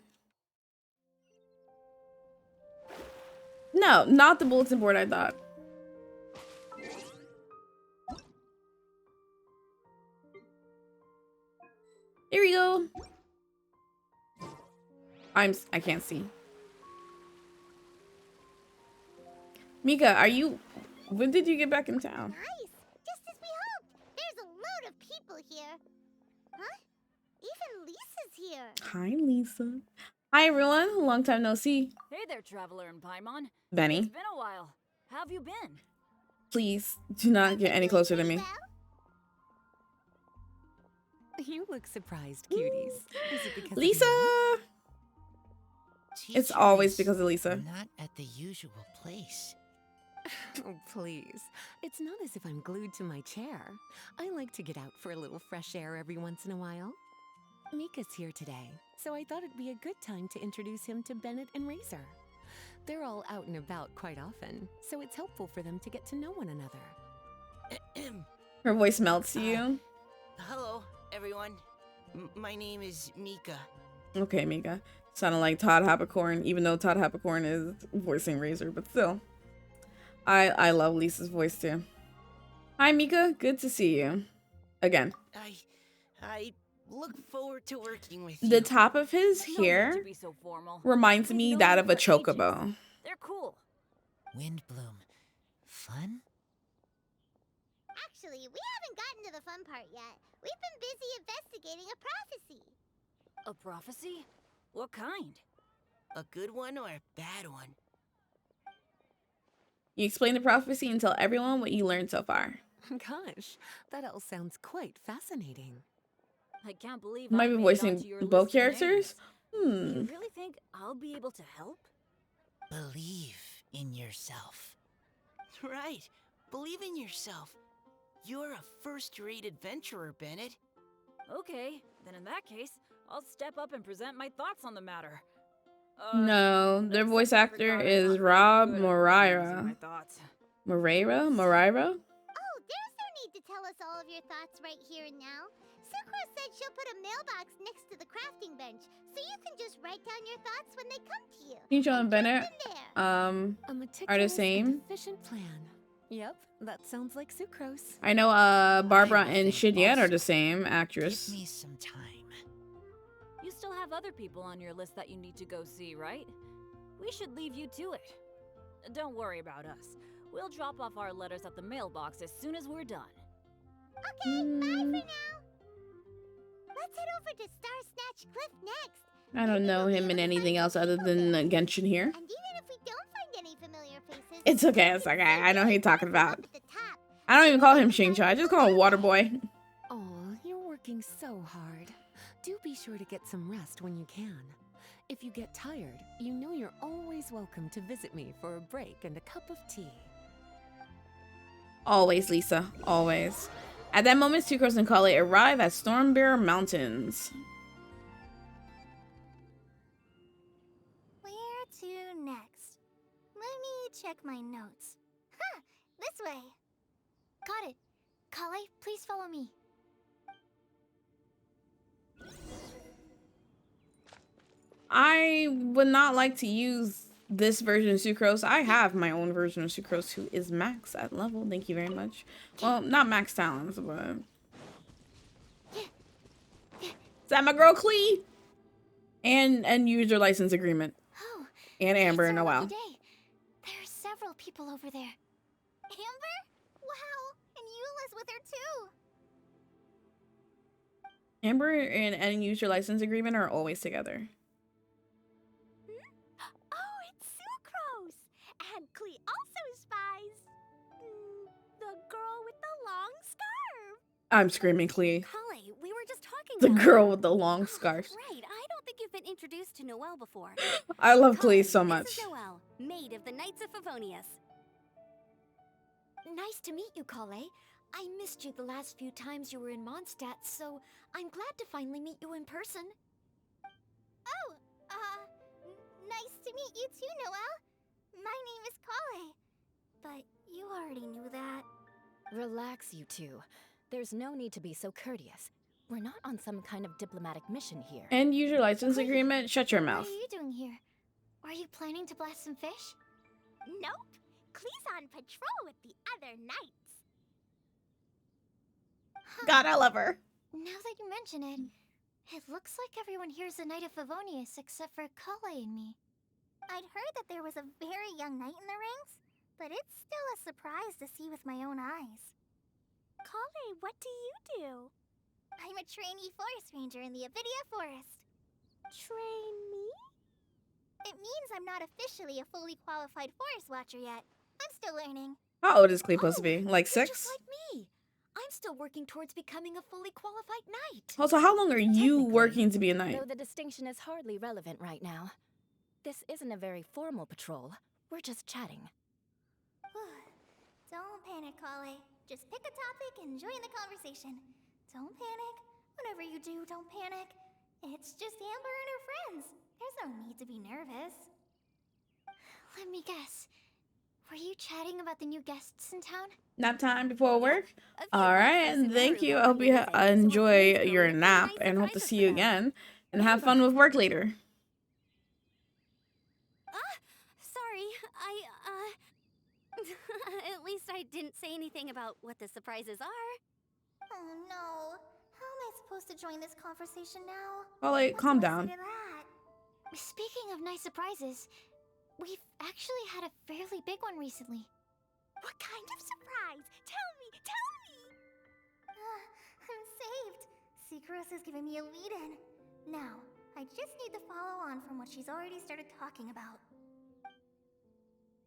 No, not the bulletin board I thought. Here we go. I can't see. Mika, when did you get back in town? Nice. Just as we hoped. There's a load of people here. Huh? Even Lisa's here. Hi, Lisa. Hi, everyone. Long time no see. Hey there, Traveler and Paimon. It's Benny, been a while. How have you been? please do not get any closer to me. Well, You look surprised, cuties. Is it because of Lisa! me? It's Teacher always is because of Lisa. Not at the usual place. Oh, please. It's not as if I'm glued to my chair. I like to get out for a little fresh air every once in a while. Mika's here today, so I thought it'd be a good time to introduce him to Bennett and Razor. They're all out and about quite often, so it's helpful for them to get to know one another. Her voice melts to you. Hello, everyone. My name is Mika. Okay, Mika. Sounded like Todd Habercorn, even though Todd Habercorn is voicing Razor, but still. I love Lisa's voice too. Hi, Mika. Good to see you. Again. I look forward to working with you. The top of his No need to hair be so formal. reminds We've me known that you of a for ages. chocobo. They're cool. Windbloom. Fun? actually, we haven't gotten to the fun part yet. We've been busy investigating a prophecy. A prophecy? What kind? A good one or a bad one? You explain the prophecy and tell everyone what you learned so far. Gosh, that all sounds quite fascinating. I can't believe You might I be made it onto voicing your both list of characters? names. You really think I'll be able to help? Believe in yourself. Right. Believe in yourself. You're a first-rate adventurer, Bennett. Okay, then in that case, I'll step up and present my thoughts on the matter. No, their except voice I actor forgot I'm is not very Rob good at organizing Moreira. my thoughts. Moreira? Oh, there's no need to tell us all of your thoughts right here and now. Sakura said she'll put a mailbox next to the crafting bench, so you can just write down your thoughts when they come to you. Tincho and drop Bennett, them there. A are the meticulous same. and efficient plan. Yep, that sounds like sucrose. I know Barbara I and think Shinyet are also. the same actress. Give me some time. You still have other people on your list that you need to go see, right? We should leave you to it. Don't worry about us. We'll drop off our letters at the mailbox as soon as we're done. Okay, bye for now. Let's head over to Star Snatch Cliff next. I don't know him in anything else other than Genshin here. And even if we don't find any familiar faces. It's okay, it's okay. I know who you're talking about. I don't even call him Shingcho. I just call him Waterboy. Oh, you're working so hard. Do be sure to get some rest when you can. If you get tired, you know you're always welcome to visit me for a break and a cup of tea. Always, Lisa. Always. At that moment, Sucrose and Kale arrive at Stormbear Mountains. Where to next? Let me check my notes. Huh, this way. Got it. Kale, please follow me. I would not like to use this version of Sucrose. I have my own version of Sucrose who is max at level. Thank you very much. Well, not max talents, but... Is that my girl Klee? And user license agreement. Oh, And Amber it's and our lucky Noelle. day. There are several people over there. Amber? Wow, and Eula's with her too. Amber and user license agreement are always together. Oh, it's Sucrose! And Klee also spies. The girl with the long scarf. I'm screaming Klee. Kale, we were just talking The about girl you. with the long scarf. Right, I don't think you've been introduced to Noelle before. I love Klee Kale, so This much. is Noelle, maid of the Knights of Favonius. Nice to meet you, Kale. I missed you the last few times you were in Mondstadt, so I'm glad to finally meet you in person. Oh, nice to meet you too, Noelle. My name is Kale. But you already knew that. Relax, you two. There's no need to be so courteous. We're not on some kind of diplomatic mission here. And user license Klee, agreement. Shut your What mouth. are you doing here? Are you planning to blast some fish? Nope. Klee's on patrol with the other knights. God, I love her. Now that you mention it, it looks like everyone here is a Knight of Favonius except for Kale and me. I'd heard that there was a very young knight in the ranks, but it's still a surprise to see with my own eyes. Kale, what do you do? I'm a trainee forest ranger in the Avidia Forest. Trainee? It means I'm not officially a fully qualified forest watcher yet. I'm still learning. How old is Klee supposed to be? Like You're 6? just like me. I'm still working towards becoming a fully qualified knight. Also, how long are you Technically, working to be a knight? Though the distinction is hardly relevant right now. This isn't a very formal patrol. We're just chatting. Don't panic, Kale. Just pick a topic and join the conversation. Don't panic. Whatever you do, don't panic. It's just Amber and her friends. There's no need to be nervous. Let me guess. Were you chatting about the new guests in town? Nap time before work? A few Alright, guests and in thank Peru you. I want hope me you to visit, so we're enjoy planning to go your with some nap nice and hope to surprises see for you them. again. And have fun with work later. Sorry, at least I didn't say anything about what the surprises are. Oh no. How am I supposed to join this conversation now? Well, like, What calm do I down. say to that? Speaking of nice surprises, we've actually had a fairly big one recently. What kind of surprise? Tell me, tell me! I'm saved. Sucrose is giving me a lead-in. Now, I just need to follow on from what she's already started talking about.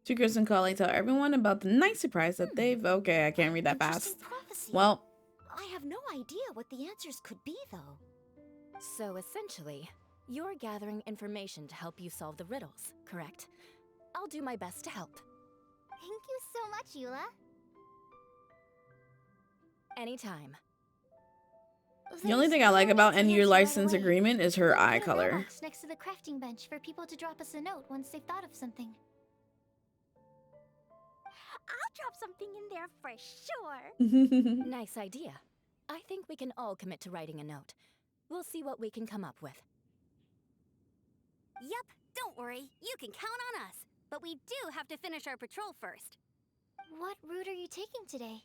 Sucrose and Kale tell everyone about the nice surprise that they've... Okay, I can't read that Interesting fast. prophecy. Well, I have no idea what the answers could be, though. So essentially, you're gathering information to help you solve the riddles, correct? I'll do my best to help. Thank you so much, Eula. Anytime. the only thing I like about any your license agreement is her eye color. Next to the crafting bench for people to drop us a note once they've thought of something. I'll drop something in there for sure. Nice idea. I think we can all commit to writing a note. We'll see what we can come up with. Yep, don't worry. You can count on us. But we do have to finish our patrol first. What route are you taking today?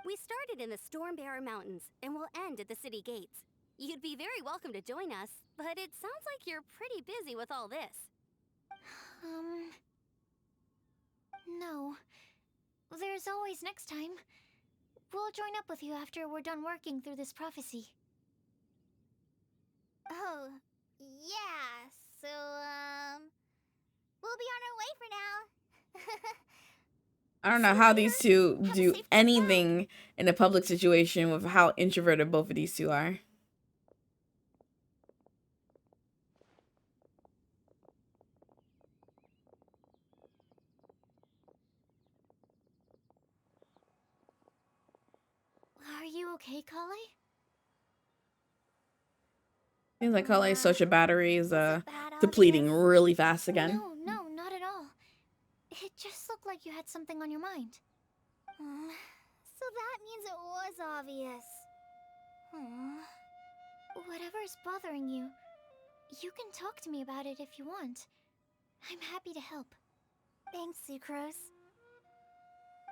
We started in the Stormbearer Mountains and will end at the city gates. You'd be very welcome to join us, but it sounds like you're pretty busy with all this. No. There's always next time. We'll join up with you after we're done working through this prophecy. Oh, yeah, so, we'll be on our way for now. I don't know See you how later. these two Have a do safe trip back. anything in a public situation with how introverted both of these two are. Are you okay, Kale? Seems like Kale's social battery is Is it bad out depleting here? really fast again. No, not at all. It just looked like you had something on your mind. So that means it was obvious. Whatever's bothering you, you can talk to me about it if you want. I'm happy to help. Thanks, Sucrose.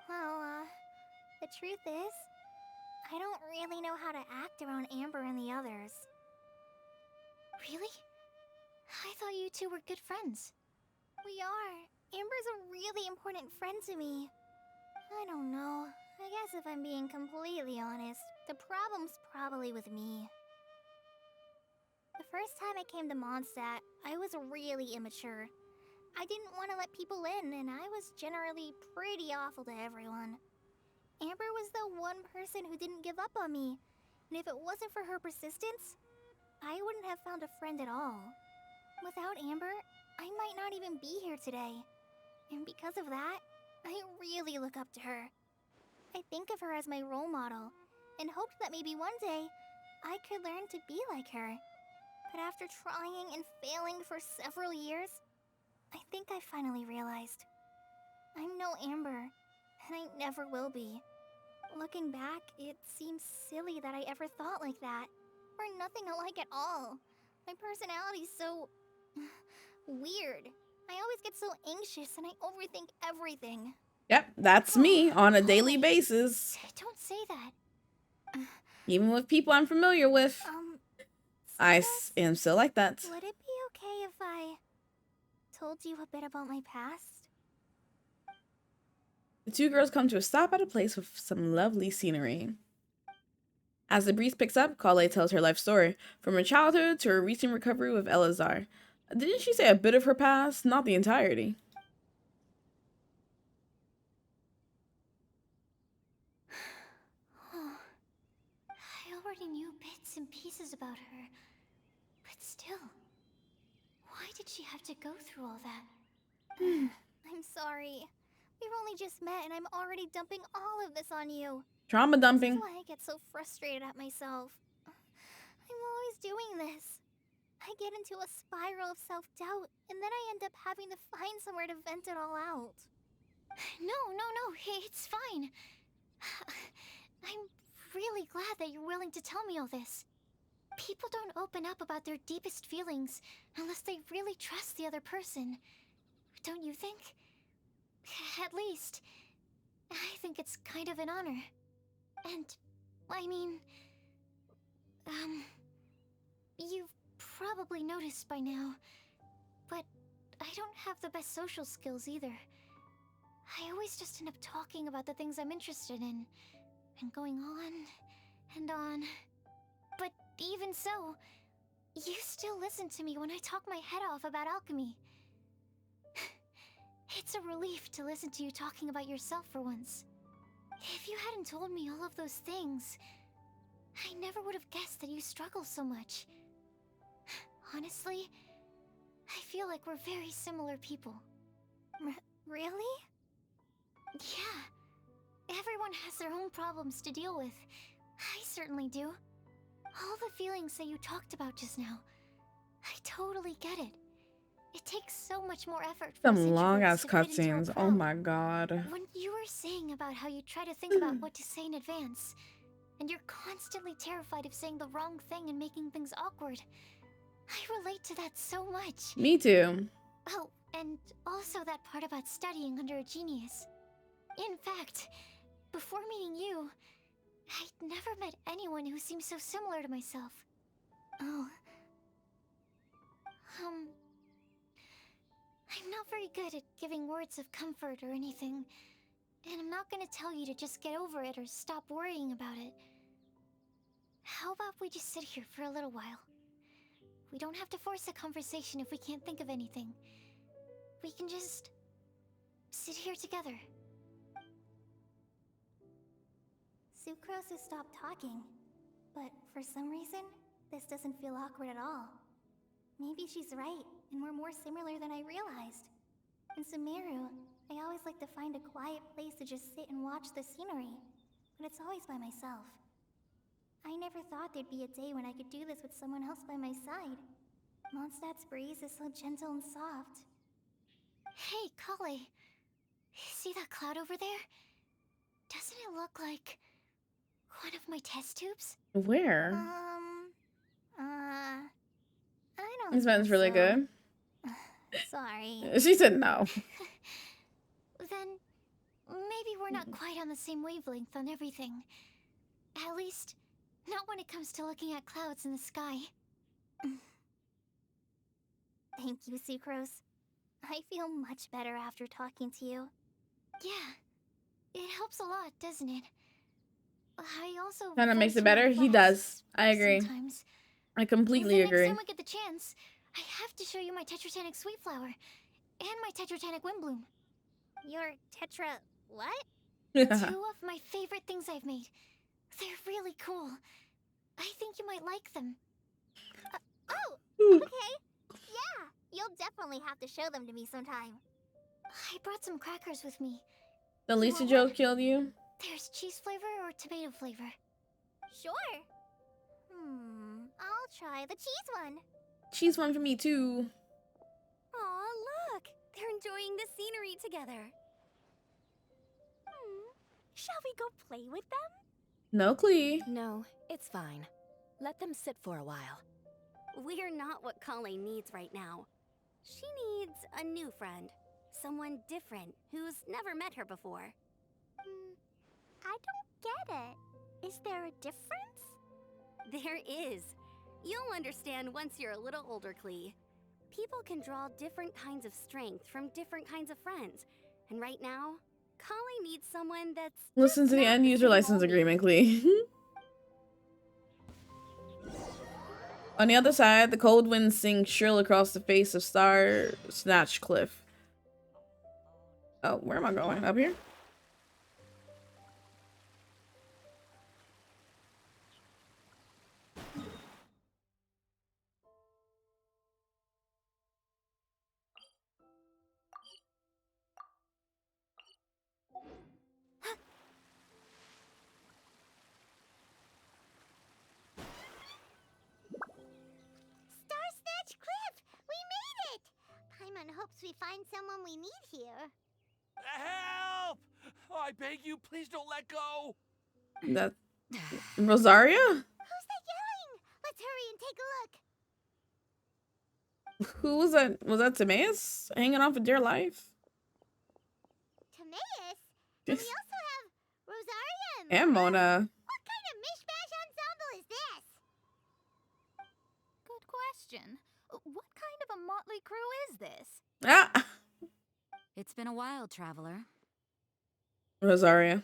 Well, the truth is, I don't really know how to act around Amber and the others. Really? I thought you two were good friends. We are. Amber's a really important friend to me. I don't know. I guess if I'm being completely honest, the problem's probably with me. The first time I came to Mondstadt, I was really immature. I didn't want to let people in, and I was generally pretty awful to everyone. Amber was the one person who didn't give up on me, and if it wasn't for her persistence, I wouldn't have found a friend at all. Without Amber, I might not even be here today. And because of that, I really look up to her. I think of her as my role model, and hoped that maybe one day, I could learn to be like her. But after trying and failing for several years, I think I finally realized. I'm no Amber, and I never will be. Looking back, it seems silly that I ever thought like that. We're nothing alike at all. My personality's so... weird. I always get so anxious and I overthink everything. Yep, that's me on a daily Holly, basis. Don't say that. Even with people I'm familiar with, I am still like that. Would it be okay if I told you a bit about my past? The two girls come to a stop at a place with some lovely scenery. As the breeze picks up, Kale tells her life story, from her childhood to her recent recovery with Elazar. Didn't she say a bit of her past? Not the entirety. I already knew bits and pieces about her. But still, why did she have to go through all that? I'm sorry. We've only just met and I'm already dumping all of this on you. Trauma dumping. This is why I get so frustrated at myself. I'm always doing this. I get into a spiral of self-doubt, and then I end up having to find somewhere to vent it all out. No, it's fine. I'm really glad that you're willing to tell me all this. People don't open up about their deepest feelings unless they really trust the other person. Don't you think? At least, I think it's kind of an honor. And, I mean... You've probably noticed by now, but I don't have the best social skills either. I always just end up talking about the things I'm interested in, and going on and on. But even so, you still listen to me when I talk my head off about alchemy. It's a relief to listen to you talking about yourself for once. If you hadn't told me all of those things, I never would have guessed that you struggle so much. Honestly, I feel like we're very similar people. Really? Yeah. Everyone has their own problems to deal with. I certainly do. All the feelings that you talked about just now, I totally get it. It takes so much more effort for us Some long introverts ass to fit into a cutscenes. Oh crowd. my god. When you were saying about how you try to think about what to say in advance, and you're constantly terrified of saying the wrong thing and making things awkward, I relate to that so much. Me too. Oh, and also that part about studying under a genius. In fact, before meeting you, I'd never met anyone who seemed so similar to myself. Oh. I'm not very good at giving words of comfort or anything, and I'm not gonna tell you to just get over it or stop worrying about it. How about we just sit here for a little while? We don't have to force a conversation if we can't think of anything. We can just... sit here together. Sucrose has stopped talking, but for some reason, this doesn't feel awkward at all. Maybe she's right, and we're more similar than I realized. In Sumeru, I always like to find a quiet place to just sit and watch the scenery, but it's always by myself. I never thought there'd be a day when I could do this with someone else by my side. Mondstadt's breeze is so gentle and soft. Hey, Kale. See that cloud over there? Doesn't it look like one of my test tubes? Where? I don't This man's think really so. good. Sorry. She said no. Then maybe we're not quite on the same wavelength on everything. At least, not when it comes to looking at clouds in the sky. Thank you, Sucrose. I feel much better after talking to you. Yeah, it helps a lot, doesn't it? I also Kind of makes it vent to my better. He thoughts does. I agree. sometimes. I completely The agree. next time we get the chance, I have to show you my Tetratanic Sweet Flower and my Tetratanic Windbloom. Your tetra... what? Two of my favorite things I've made. They're really cool. I think you might like them. Okay. Yeah, you'll definitely have to show them to me sometime. I brought some crackers with me. The You Lisa want joke one? killed you? There's cheese flavor or tomato flavor. Sure. I'll try the cheese one. Cheese one for me too. Aw, look! They're enjoying the scenery together. Shall we go play with them? No, Clee. No, it's fine. Let them sit for a while. We're not what Kale needs right now. She needs a new friend. Someone different who's never met her before. I don't get it. Is there a difference? There is. You'll understand once you're a little older, Klee. People can draw different kinds of strength from different kinds of friends. And right now, Kale needs someone that's Listen just to the not end user same license old me. agreement, Clee. On the other side, the cold wind sings shrill across the face of Star Snatch Cliff. Oh, where am I going? Up here? Star Snatch Cliff! We made it! Paimon hopes we find someone we need here. Help! I beg you, please don't let go. That Rosaria? Who's that yelling? Let's hurry and take a look. Who was that? Was that Timaeus hanging on for dear life? Timaeus? And we also have Rosaria And Mona. What kind of mishmash ensemble is this? Good question. What kind of a motley crew is this? Ah, It's been a while, traveler. Rosaria.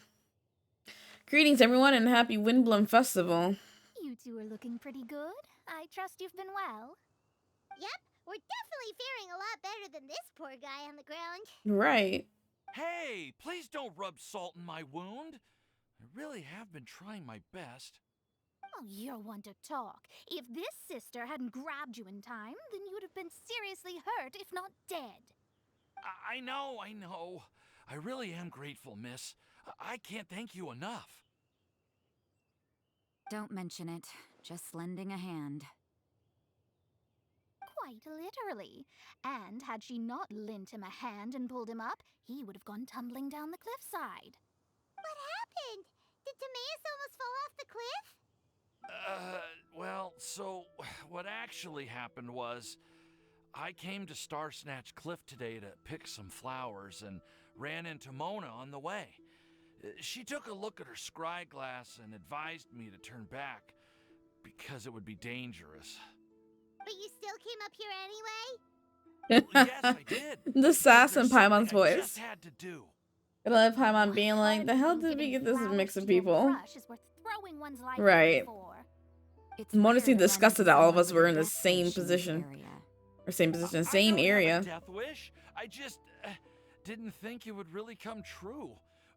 Greetings, everyone, and happy Windbloom Festival. You two are looking pretty good. I trust you've been well. Yep, we're definitely faring a lot better than this poor guy on the ground. Right. Hey, please don't rub salt in my wound. I really have been trying my best. Oh, you're one to talk. If this sister hadn't grabbed you in time, then you would have been seriously hurt, if not dead. I know. I really am grateful, miss. I can't thank you enough. Don't mention it. Just lending a hand. Quite literally. And had she not lent him a hand and pulled him up, he would have gone tumbling down the cliffside. What happened? Did Timaeus almost fall off the cliff? Well, so what actually happened was I came to Star Snatch Cliff today to pick some flowers and ran into Mona on the way. She took a look at her scry glass and advised me to turn back because it would be dangerous. But you still came up here anyway? Well, yes, I did. The sass in There's something Paimon's I voice. just had to do. I love Paimon being like, the hell did we get this mix of people? Is worth throwing one's life Right. for. It's Mona rare seemed to run disgusted into that all of someone us with were a in the death same wish in this position. area. Or same position, I same don't have a area. death wish. I just didn't think it would really come true.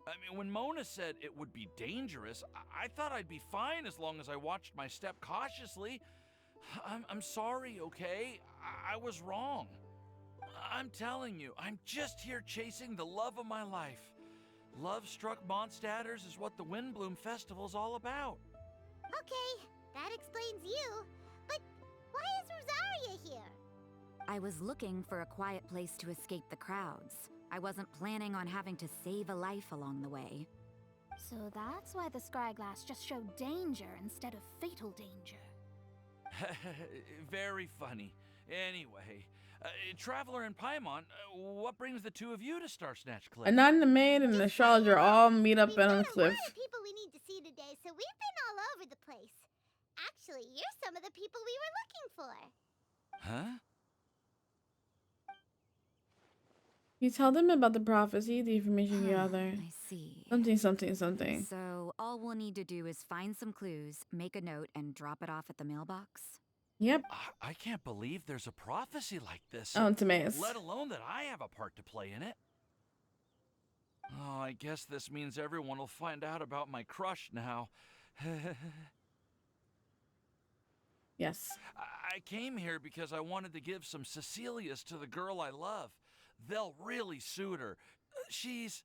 I mean, when Mona said it would be dangerous, I thought I'd be fine as long as I watched my step cautiously. I'm sorry, okay? I was wrong. I'm telling you, I'm just here chasing the love of my life. Love-struck Mondstadters is what the Windbloom Festival's all about. Okay, that explains you. But why is Rosaria here? I was looking for a quiet place to escape the crowds. I wasn't planning on having to save a life along the way. So that's why the scryglass just showed danger instead of fatal danger. Very funny. Anyway, Traveler and Paimon, what brings the two of you to Star Snatch Cliff? A nun, the maid, and the astrologer all meet up on a We've cliff. got a lot of people we need to see today, so we've been all over the place. Actually, you're some of the people we were looking for. Huh? You tell them about the prophecy, the information you gather. I see. Something. So all we'll need to do is find some clues, make a note, and drop it off at the mailbox? Yep. I can't believe there's a prophecy like this. Oh, Timaeus. Let alone that I have a part to play in it. Oh, I guess this means everyone will find out about my crush now. Yes. I came here because I wanted to give some Cecilias to the girl I love. They'll really suit her. She's...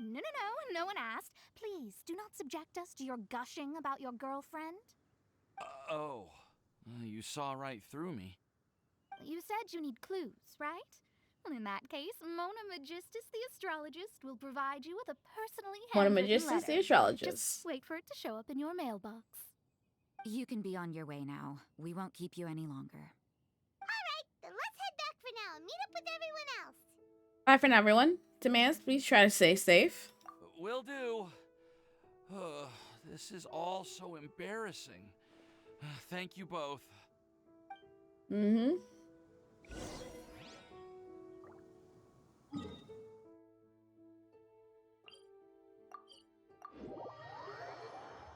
No one asked. Please, do not subject us to your gushing about your girlfriend. Oh, you saw right through me. You said you need clues, right? Well, in that case, Mona Magistus the astrologist will provide you with a personally Mona handwritten Magistus the letter. astrologist. Just wait for it to show up in your mailbox. You can be on your way now. We won't keep you any longer. Alright, then let's head back for now and meet up with everyone else. Bye for now, everyone. Timaeus, please try to stay safe. Will do. This is all so embarrassing. Thank you both. Mm-hmm.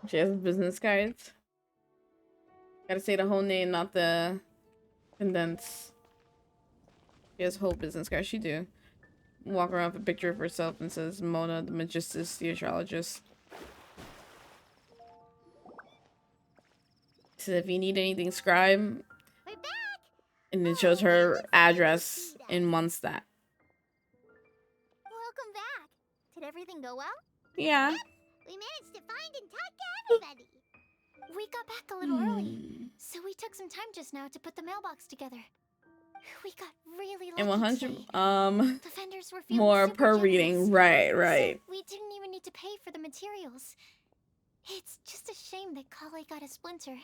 She has business cards. Gotta say the whole name, not the condense. She has whole business cards. She do. Walk around with a picture of herself and says Mona the Magistus, the astrologist. So if you need anything, scribe. We're back! And it shows her address in Mondstadt. Welcome back. Did everything go well? Yeah. Yep, we managed to find and talk to everybody. We got back a little early, so we took some time just now to put the mailbox together. We got really lucky And 100 today. The vendors were feeling more super per generous, reading. Right. So we didn't even need to pay for the materials. It's just a shame that Kale got a splinter.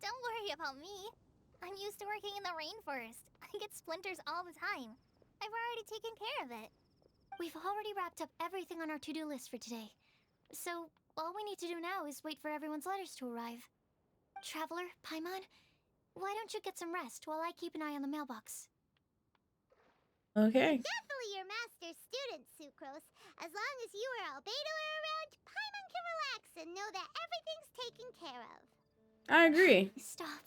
Don't worry about me. I'm used to working in the rainforest. I get splinters all the time. I've already taken care of it. We've already wrapped up everything on our to-do list for today. So all we need to do now is wait for everyone's letters to arrive. Traveler, Paimon, why don't you get some rest while I keep an eye on the mailbox? Okay. Definitely your master's student, Sucrose. As long as you or Albedo are around, Paimon can relax and know that everything's taken care of. I agree. Stop.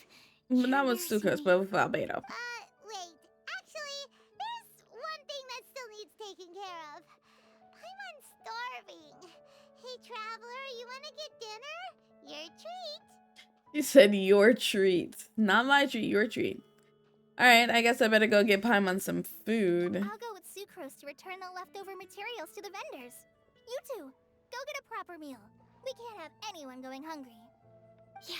But not with Sucrose, but with Albedo. Wait. Actually, there's one thing that still needs taking care of. Paimon's starving. Hey, Traveler, you wanna get dinner? Your treat. You said your treat. Not my treat, your treat. Alright, I guess I better go get Paimon some food. I'll go with Sucrose to return the leftover materials to the vendors. You two, go get a proper meal. We can't have anyone going hungry. Yeah,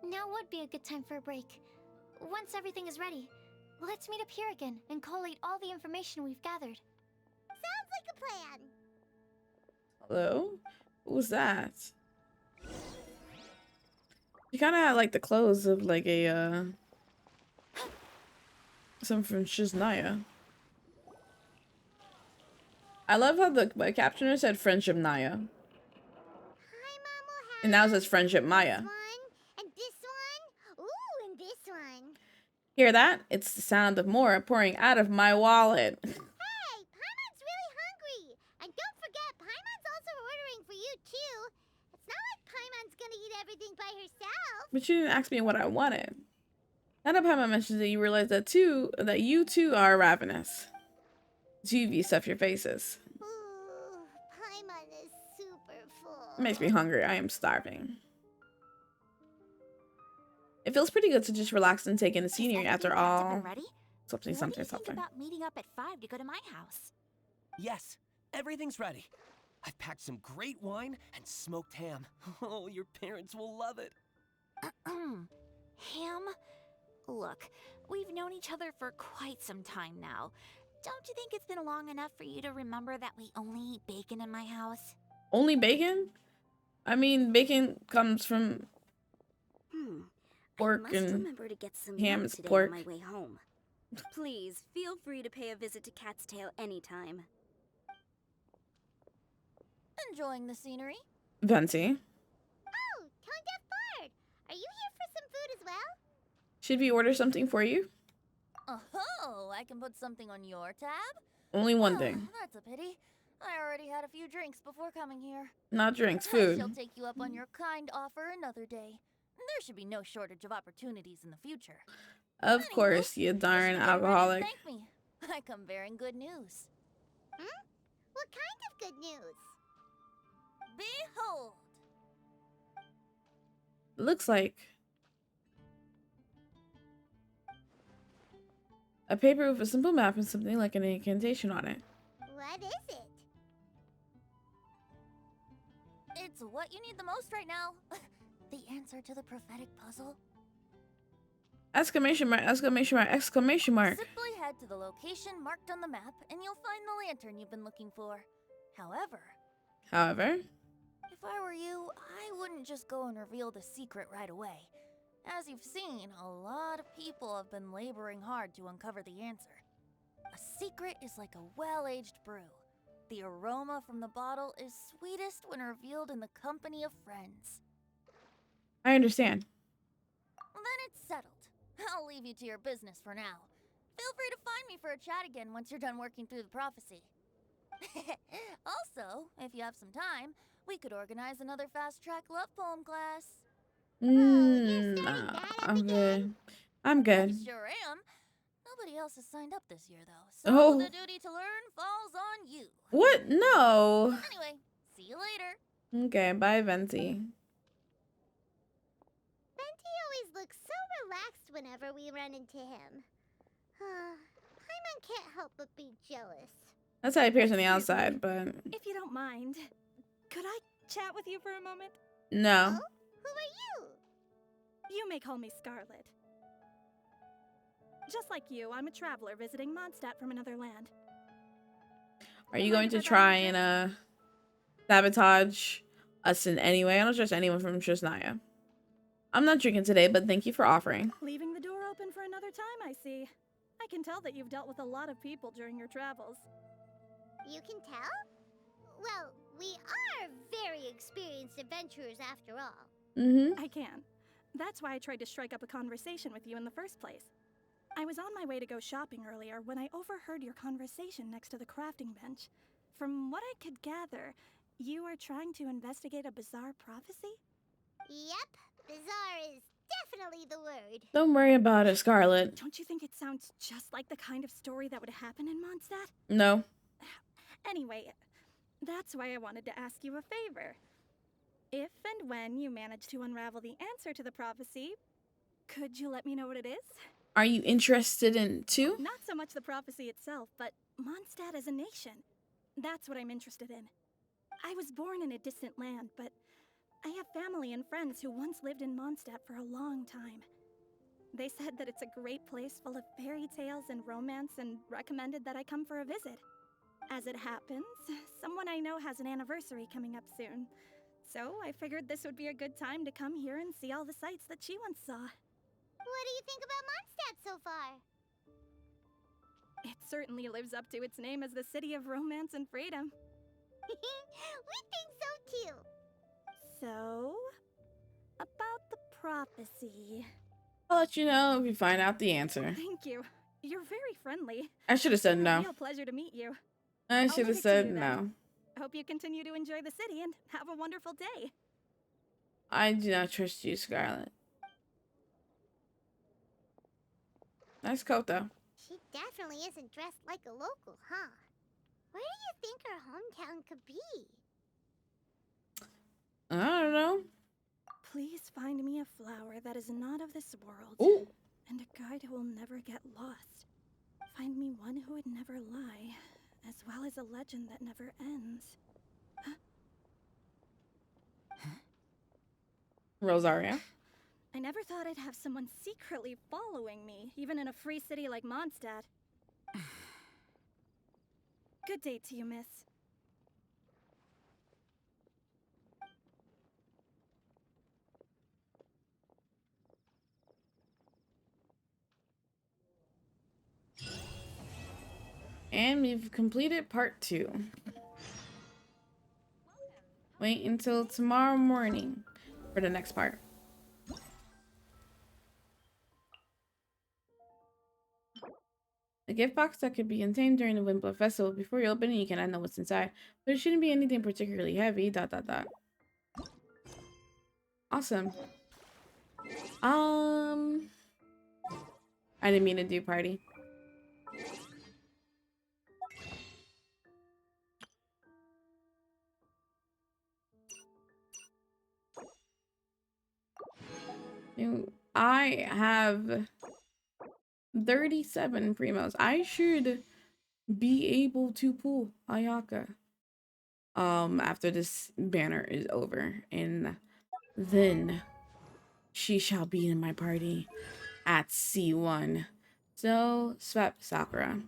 now would be a good time for a break. Once everything is ready, let's meet up here again and collate all the information we've gathered. Sounds like a plan. Hello? Who's that? You kind of had like the clothes of like a some from Shiznaya. I love how the captioner said Friendship Naya. And now it says Friendship Maya. And this one. Ooh, and this one. Hear that? It's the sound of more pouring out of my wallet. Hey, Paimon's really hungry. And don't forget, Paimon's also ordering for you too. It's not like Paimon's gonna eat everything by herself. But you didn't ask me what I wanted. Now that Paimon mentions that you realize that you too are ravenous. UV stuff your faces. Ooh, Paimon is super full. It makes me hungry. I am starving. It feels pretty good to just relax and take in the scenery after all. Ready? Something. What do you think about meeting up at 5 to go to my house? Yes, everything's ready. I've packed some great wine and smoked ham. Oh, your parents will love it. Ham? Look, we've known each other for quite some time now. Don't you think it's been long enough for you to remember that we only eat bacon in my house? Only bacon? I mean, bacon comes from pork, I must and remember to get some ham milk is today pork. on my way home. Please, feel free to pay a visit to Cat's Tail anytime. Enjoying the scenery? Venti. Oh, Tone Deaf Bard! Are you here for some food as well? Should we order something for you? Oh, I can put something on your tab? Only one thing. That's a pity. I already had a few drinks before coming here. Not drinks, I food. shall take you up on your kind offer another day. There should be no shortage of opportunities in the future. Of course, you darn alcoholic. Thank me. I come bearing good news. What kind of good news? Behold! Looks like a paper with a simple map and something like an incantation on it. What is it? It's what you need the most right now. The answer to the prophetic puzzle. Exclamation mark, exclamation mark, exclamation mark. Simply head to the location marked on the map and you'll find the lantern you've been looking for. However, if I were you, I wouldn't just go and reveal the secret right away. As you've seen, a lot of people have been laboring hard to uncover the answer. A secret is like a well-aged brew. The aroma from the bottle is sweetest when revealed in the company of friends. I understand. Then it's settled. I'll leave you to your business for now. Feel free to find me for a chat again once you're done working through the prophecy. Also, if you have some time, we could organize another fast-track love poem class. Nah, I'm good. I'm good. I sure am. Nobody else has signed up this year, though, so the duty to learn falls on you. What? No. Anyway, see you later. Okay, bye, Venti. Venti always looks so relaxed whenever we run into him. Paimon can't help but be jealous. That's how he appears on the outside, but If you don't mind, could I chat with you for a moment? no. Who are you? You may call me Scarlet. Just like you, I'm a traveler visiting Mondstadt from another land. Are you going to try and sabotage us in any way? I don't trust anyone from Trisnaya. I'm not drinking today, but thank you for offering. Leaving the door open for another time, I see. I can tell that you've dealt with a lot of people during your travels. You can tell? Well, we are very experienced adventurers after all. I can. That's why I tried to strike up a conversation with you in the first place. I was on my way to go shopping earlier when I overheard your conversation next to the crafting bench. From what I could gather, you are trying to investigate a bizarre prophecy? Yep, bizarre is definitely the word. Don't worry about it, Scarlet. Don't you think it sounds just like the kind of story that would happen in Mondstadt? No. Anyway, that's why I wanted to ask you a favor. If and when you manage to unravel the answer to the prophecy, could you let me know what it is? Are you interested in too? Not so much the prophecy itself, but Mondstadt as a nation. That's what I'm interested in. I was born in a distant land, but I have family and friends who once lived in Mondstadt for a long time. They said that it's a great place full of fairy tales and romance and recommended that I come for a visit. As it happens, someone I know has an anniversary coming up soon. So I figured this would be a good time to come here and see all the sights that she once saw. What do you think about Mondstadt so far? It certainly lives up to its name as the city of romance and freedom. We think so too. So, about the prophecy. I'll let you know if you find out the answer. Thank you. You're very friendly. I should have said no. Real pleasure to meet you. I should have said no. Hope you continue to enjoy the city and have a wonderful day. I do not trust you, Scarlet. Nice coat, though. She definitely isn't dressed like a local, huh? Where do you think her hometown could be? I don't know. Please find me a flower that is not of this world. Ooh. And a guide who will never get lost. Find me one who would never lie, as well as a legend that never ends. Rosaria. I never thought I'd have someone secretly following me, even in a free city like Mondstadt. Good day to you, miss. And we've completed part 2. Wait until tomorrow morning for the next part. A gift box that could be contained during the Windblood Festival. Before you open it, you cannot know what's inside, but it shouldn't be anything particularly heavy. ... Awesome. I didn't mean to do party. I have 37 primos. I should be able to pull Ayaka after this banner is over, and then she shall be in my party at C1. So swap Sakura.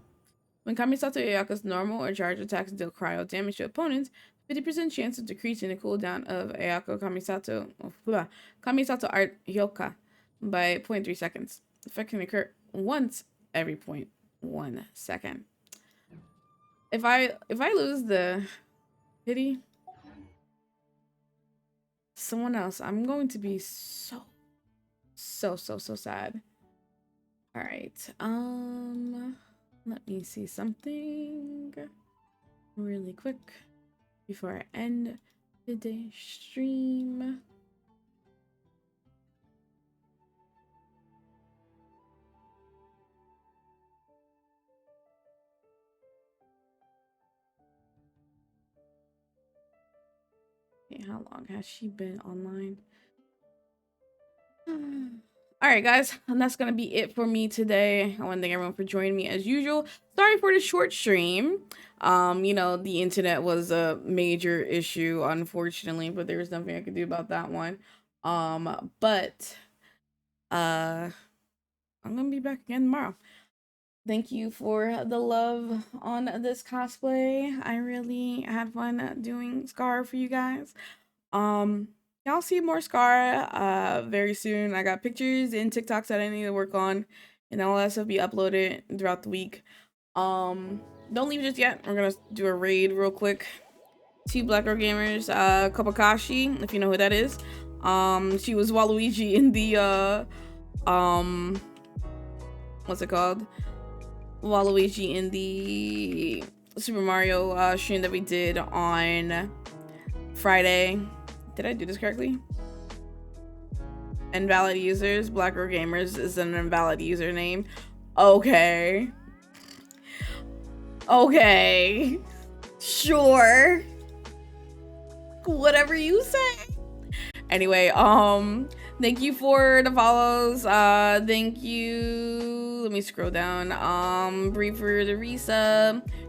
When Kamisato Ayaka's normal or charge attacks deal cryo damage to opponents, 50% chance of decreasing the cooldown of Ayako Kamisato Art Hyoka by 0.3 seconds. The effect can occur once every 0.1 second. If I lose the pity, someone else, I'm going to be so sad. All right. Let me see something really quick before I end today's stream. Okay, how long has she been online? All right, guys, and that's gonna be it for me today. I want to thank everyone for joining me as usual. Sorry for the short stream. You know, the internet was a major issue, unfortunately, but there was nothing I could do about that one. But I'm gonna be back again tomorrow. Thank you for the love on this cosplay. I really had fun doing Scar for you guys. Y'all see more Scar very soon. I got pictures and TikToks that I need to work on, and all that stuff be uploaded throughout the week. Don't leave just yet. We're gonna do a raid real quick. 2 Black Girl Gamers, Kopakashi, if you know who that is. She was Waluigi in the what's it called? Waluigi in the Super Mario stream that we did on Friday. Did I do this correctly? Invalid users. Black Girl Gamers is an invalid username. Okay. Okay. Sure. Whatever you say. Anyway, thank you for the follows. Thank you. Let me scroll down. Bree for the resub.